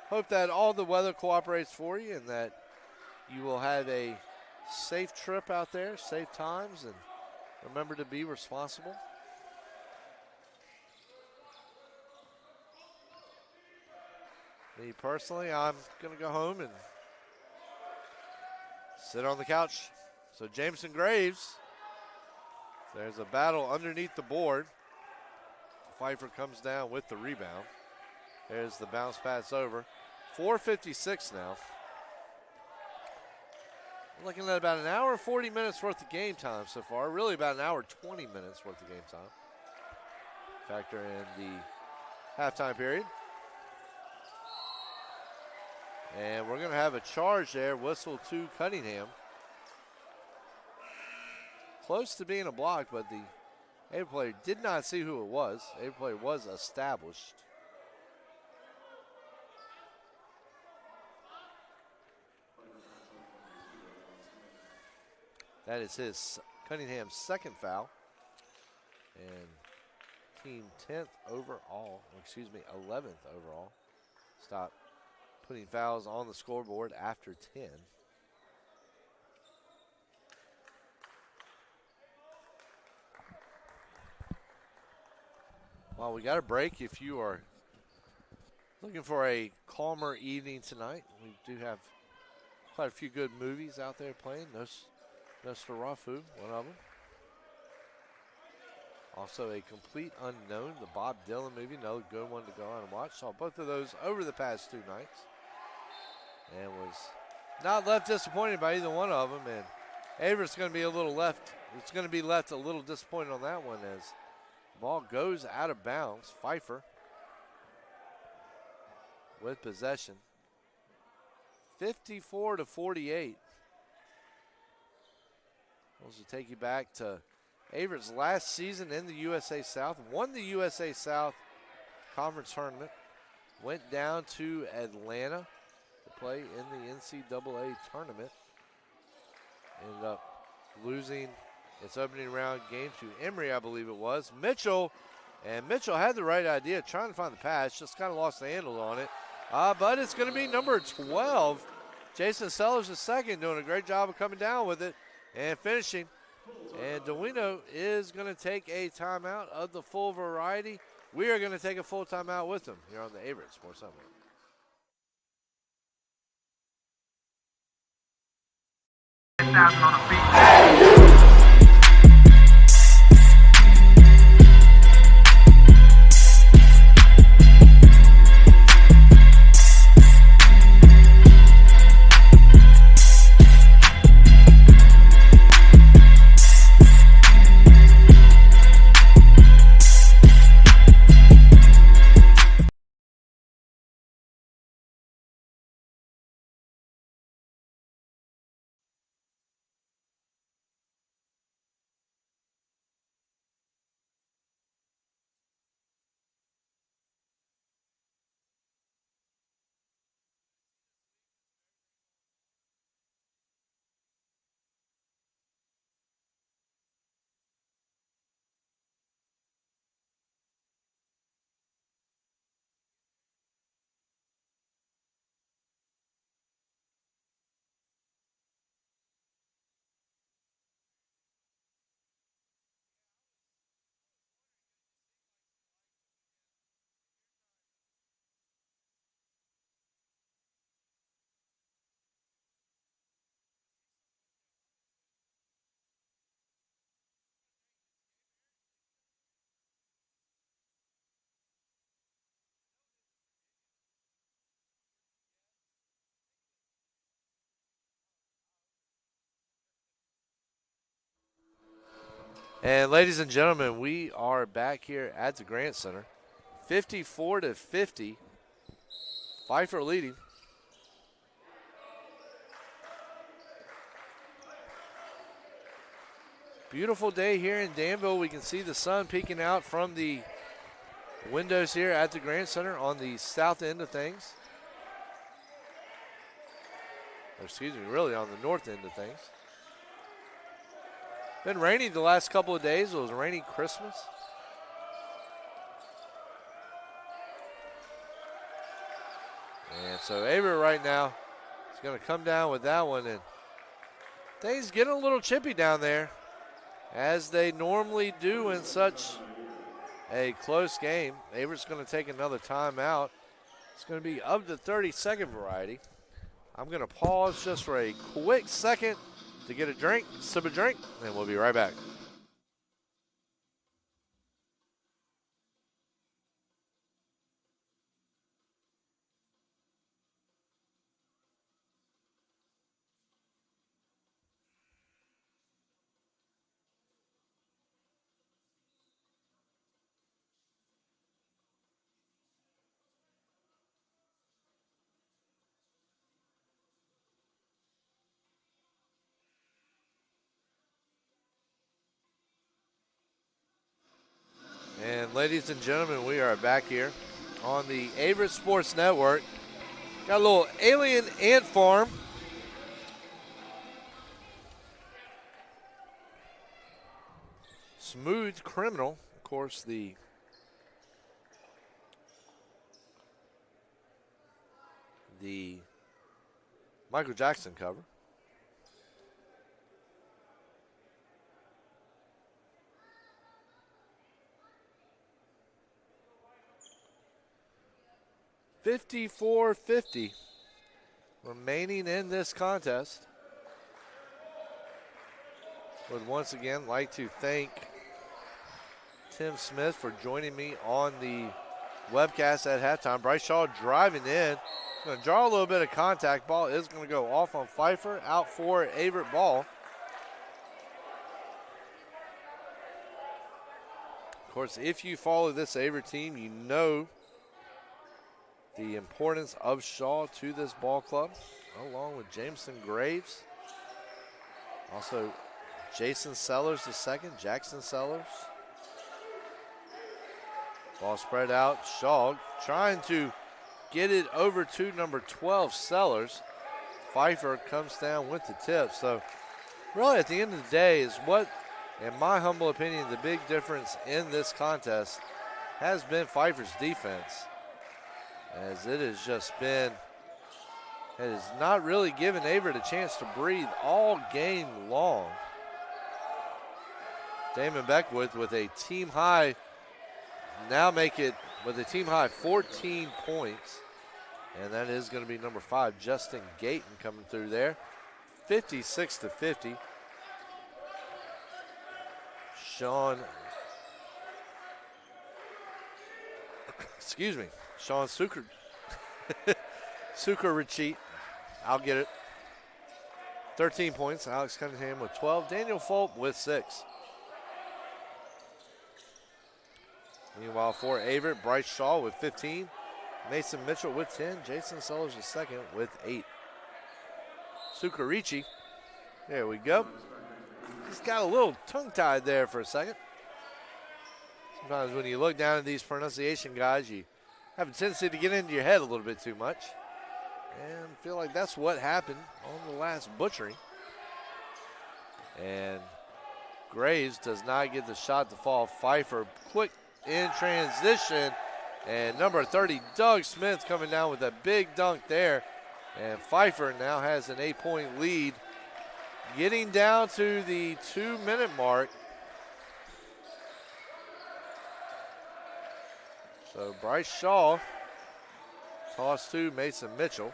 Hope that all the weather cooperates for you and that you will have a safe trip out there, safe times, and remember to be responsible. Me personally, I'm going to go home and sit on the couch. So Jameson Graves. There's a battle underneath the board. Pfeiffer comes down with the rebound. There's the bounce pass over. 4:56 now. We're looking at about an hour and 40 minutes worth of game time so far. Really about an hour 20 minutes worth of game time. Factor in the halftime period. And we're going to have a charge there. Whistle to Cunningham. Close to being a block, but the Averett player did not see who it was. Averett player was established. That is Cunningham's second foul. And team 10th overall, 11th overall. Stop putting fouls on the scoreboard after 10. Well, we got a break. If you are looking for a calmer evening tonight, we do have quite a few good movies out there playing. Nosferatu, one of them. Also a Complete Unknown, the Bob Dylan movie, another good one to go on and watch. Saw both of those over the past 2 nights and was not left disappointed by either one of them. And Averett's going to be left a little disappointed on that one as the ball goes out of bounds. Pfeiffer with possession. 54-48. Those will take you back to Averett's last season in the USA South. Won the USA South Conference Tournament. Went down to Atlanta to play in the NCAA Tournament. Ended up losing its opening round game to Emory, I believe it was. Mitchell had the right idea, trying to find the pass, just kind of lost the handle on it. But it's going to be number 12. Jason Sellers II doing a great job of coming down with it and finishing. And Duino is going to take a timeout of the full variety. We are going to take a full timeout with them here on the Averett Sports Network. And ladies and gentlemen, we are back here at the Grant Center. 54-50. Pfeiffer leading. Beautiful day here in Danville. We can see the sun peeking out from the windows here at the Grant Center on the south end of things. Or excuse me, really on the north end of things. Been rainy the last couple of days. It was a rainy Christmas. And so Averett right now is going to come down with that one. And things getting a little chippy down there, as they normally do in such a close game. Averett's going to take another timeout. It's going to be of the 30-second variety. I'm going to pause just for a quick second to get a drink, sip a drink, and we'll be right back. And ladies and gentlemen, we are back here on the Averett Sports Network. Got a little alien ant farm Smooth Criminal, of course, the Michael Jackson cover. $54.50 remaining in this contest. Would once again like to thank Tim Smith for joining me on the webcast at halftime. Bryce Shaw driving in. Going to draw a little bit of contact. Ball is going to go off on Pfeiffer. Out for Averett ball. Of course, if you follow this Averett team, you know the importance of Shaw to this ball club, along with Jameson Graves. Also, Jason Sellers the second, Jackson Sellers. Ball spread out. Shaw trying to get it over to number 12, Sellers. Pfeiffer comes down with the tip. So, really, at the end of the day, is what, in my humble opinion, the big difference in this contest has been Pfeiffer's defense. As it has just been, it has not really given Averett a chance to breathe all game long. Damon Beckwith with a team high, now make it with a team high 14 points. And that is going to be number 5, Justin Gayton, coming through there. 56-50. Sean Suker. Suker-Richie. I'll get it. 13 points. Alex Cunningham with 12. Daniel Fulp with 6. Meanwhile, for Averett, Bryce Shaw with 15. Mason Mitchell with 10. Jason Sellers the second with 8. Suker-Richie. There we go. He's got a little tongue-tied there for a second. Sometimes when you look down at these pronunciation guys, you have a tendency to get into your head a little bit too much. And feel like that's what happened on the last butchering. And Graves does not get the shot to fall. Pfeiffer quick in transition. And number 30, Doug Smith, coming down with a big dunk there. And Pfeiffer now has an 8-point lead. Getting down to the 2-minute mark. So Bryce Shaw, toss to Mason Mitchell.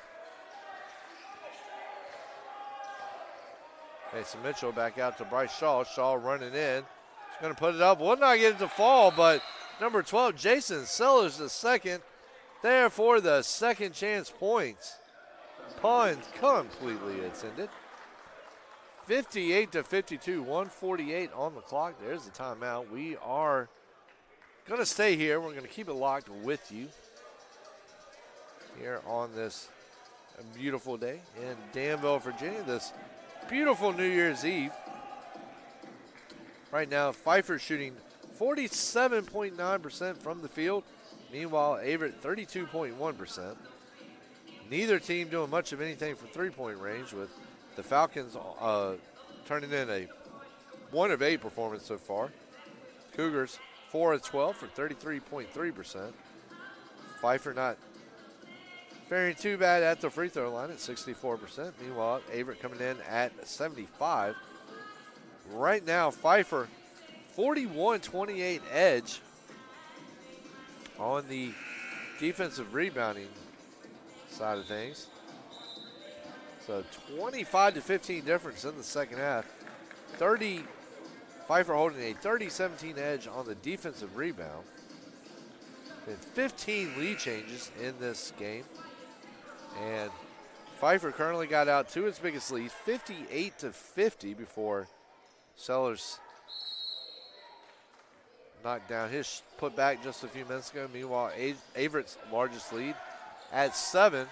Mason Mitchell back out to Bryce Shaw. Shaw running in. He's going to put it up. Will not get it to fall, but number 12, Jason Sellers the second. There for the second chance points. Pun completely intended. 58-52, 1:48 on the clock. There's the timeout. We are going to stay here. We're going to keep it locked with you here on this beautiful day in Danville, Virginia. This beautiful New Year's Eve. Right now, Pfeiffer shooting 47.9% from the field. Meanwhile, Averett 32.1%. Neither team doing much of anything from three-point range, with the Falcons turning in a 1 of 8 performance so far. Cougars 4 of 12 for 33.3%. Pfeiffer not faring too bad at the free throw line at 64%. Meanwhile, Averett coming in at 75. Right now, Pfeiffer 41-28 edge on the defensive rebounding side of things. So 25-15 difference in the second half. Pfeiffer holding a 30-17 edge on the defensive rebound. And 15 lead changes in this game. And Pfeiffer currently got out to its biggest lead, 58-50, before Sellers knocked down his putback just a few minutes ago. Meanwhile, Averett's largest lead at 7.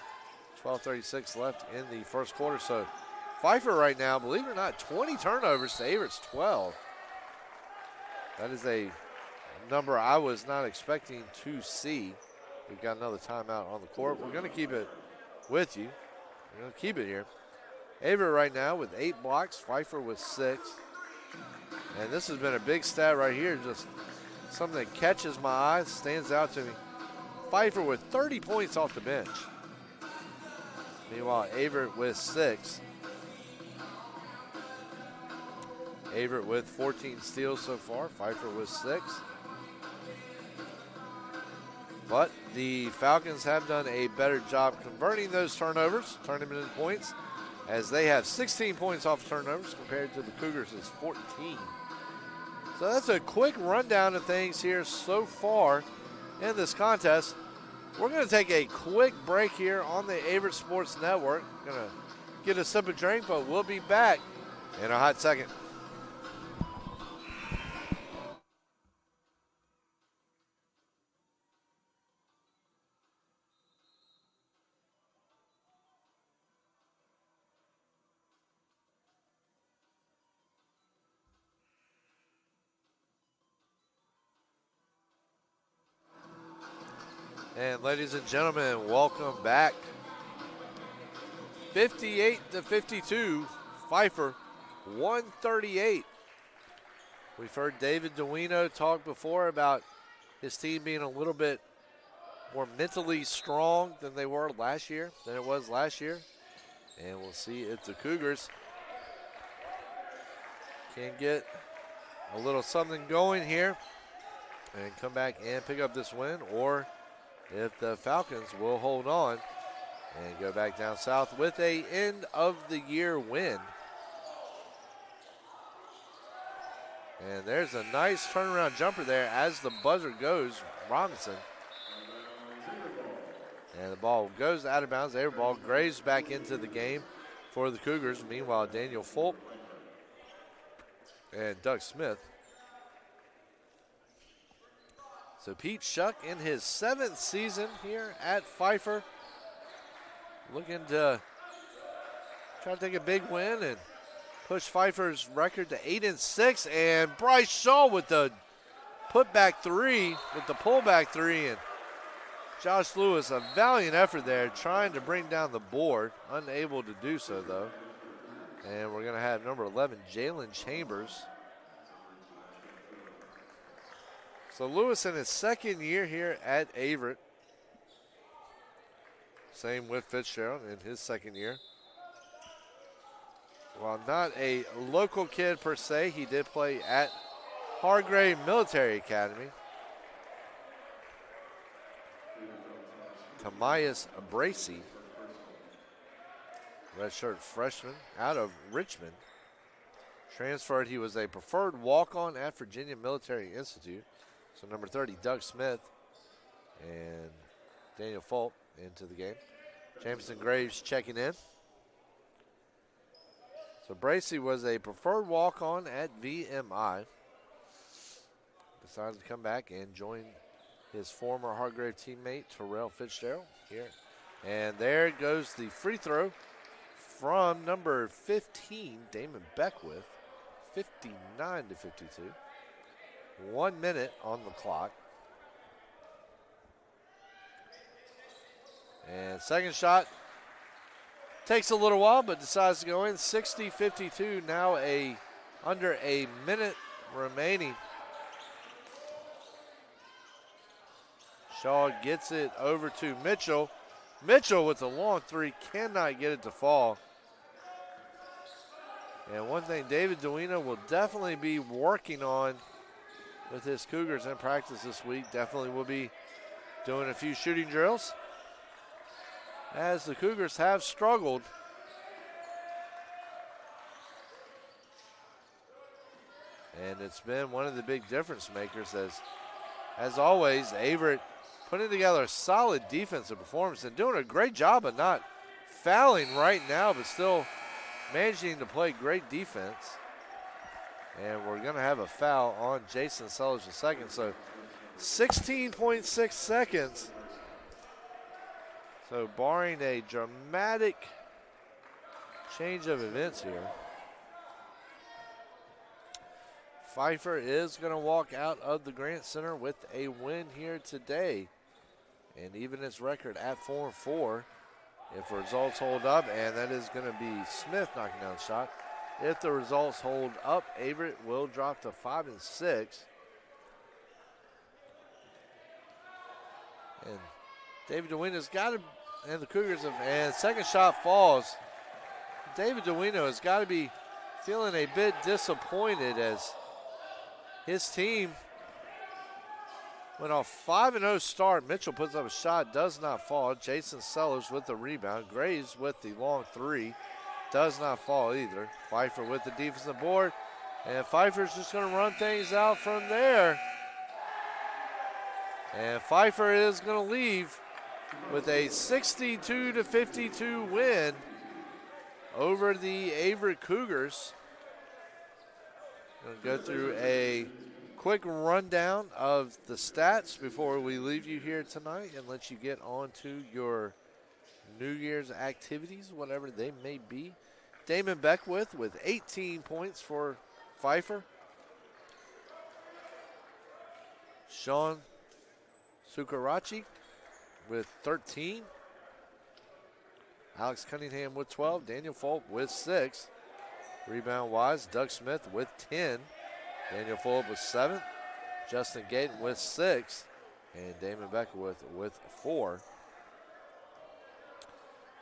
12:36 left in the first quarter. So Pfeiffer right now, believe it or not, 20 turnovers to Averett's 12. That is a number I was not expecting to see. We've got another timeout on the court. We're going to keep it with you. We're going to keep it here. Averett right now with 8 blocks, Pfeiffer with 6. And this has been a big stat right here, just something that catches my eye, stands out to me. Pfeiffer with 30 points off the bench. Meanwhile, Averett with 6. Averett with 14 steals so far, Pfeiffer with 6. But the Falcons have done a better job converting those turnovers, turning them into points, as they have 16 points off turnovers compared to the Cougars' 14. So that's a quick rundown of things here so far in this contest. We're going to take a quick break here on the Averett Sports Network. Going to get a sip of drink, but we'll be back in a hot second. And ladies and gentlemen, welcome back. 58-52, Pfeiffer, 138. We've heard David Duino talk before about his team being a little bit more mentally strong than it was last year. And we'll see if the Cougars can get a little something going here and come back and pick up this win, or if the Falcons will hold on and go back down south with a end-of-the-year win. And there's a nice turnaround jumper there as the buzzer goes, Robinson. And the ball goes out of bounds. Air ball grazed back into the game for the Cougars. Meanwhile, Daniel Fulp and Doug Smith. So Pete Shuck in his 7th season here at Pfeiffer, looking to try to take a big win and push Pfeiffer's record to 8-6. And Bryce Shaw with the putback 3, with the pullback 3, and Josh Lewis, a valiant effort there, trying to bring down the board, unable to do so though. And we're going to have number 11, Jalen Chambers. So Lewis in his 2nd year here at Averett. Same with Fitzgerald in his 2nd year. While not a local kid per se, he did play at Hargrave Military Academy. Tamias Bracey, redshirt freshman out of Richmond. Transferred, he was a preferred walk-on at Virginia Military Institute. So number 30, Doug Smith and Daniel Fulp into the game. Jameson Graves checking in. So Bracey was a preferred walk-on at VMI. Decided to come back and join his former Hargrave teammate, Terrell Fitzgerald here. And there goes the free throw from number 15, Damon Beckwith, 59-52. 1 minute on the clock. And second shot takes a little while, but decides to go in. 60-52, now under a minute remaining. Shaw gets it over to Mitchell. Mitchell with a long 3, cannot get it to fall. And one thing David Duino will definitely be working on with his Cougars in practice this week, definitely will be doing a few shooting drills, as the Cougars have struggled. And it's been one of the big difference makers, as always, Averett putting together a solid defensive performance and doing a great job of not fouling right now, but still managing to play great defense. And we're going to have a foul on Jason Sellers II. So 16.6 seconds. So barring a dramatic change of events here, Pfeiffer is going to walk out of the Grant Center with a win here today. And even its record at 4-4 if results hold up. And that is going to be Smith knocking down the shot. If the results hold up, Averett will drop to 5-6. And David DeWino's got to, and the Cougars have, and second shot falls. David DeWino has got to be feeling a bit disappointed as his team went off 5-0 start. Mitchell puts up a shot, does not fall. Jason Sellers with the rebound. Graves with the long three, does not fall either. Pfeiffer with the defensive board, and Pfeiffer's just going to run things out from there. And Pfeiffer is going to leave with a 62-52 win over the Averett Cougars. Going to go through a quick rundown of the stats before we leave you here tonight and let you get on to your New Year's activities, whatever they may be. Damon Beckwith with 18 points for Pfeiffer. Sean Sukarachi with 13. Alex Cunningham with 12. Daniel Fulp with 6. Rebound-wise, Doug Smith with 10. Daniel Fulp with 7. Justin Gayton with 6. And Damon Beckwith with 4.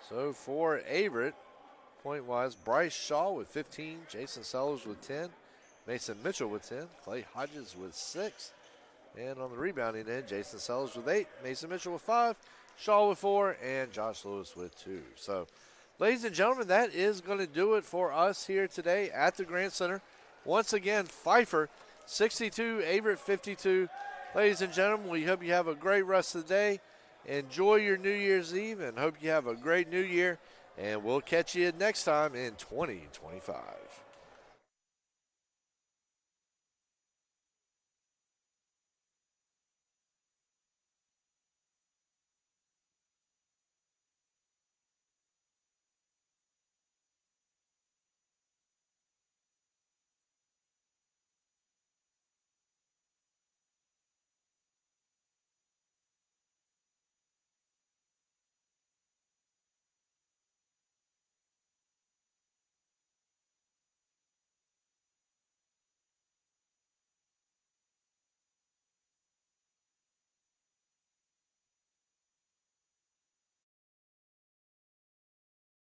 So for Averett, point-wise, Bryce Shaw with 15. Jason Sellers with 10. Mason Mitchell with 10. Clay Hodges with 6. And on the rebounding end, Jason Sellers with 8, Mason Mitchell with 5, Shaw with 4, and Josh Lewis with 2. So, ladies and gentlemen, that is going to do it for us here today at the Grant Center. Once again, Pfeiffer 62, Averett 52. Ladies and gentlemen, we hope you have a great rest of the day. Enjoy your New Year's Eve and hope you have a great new year. And we'll catch you next time in 2025.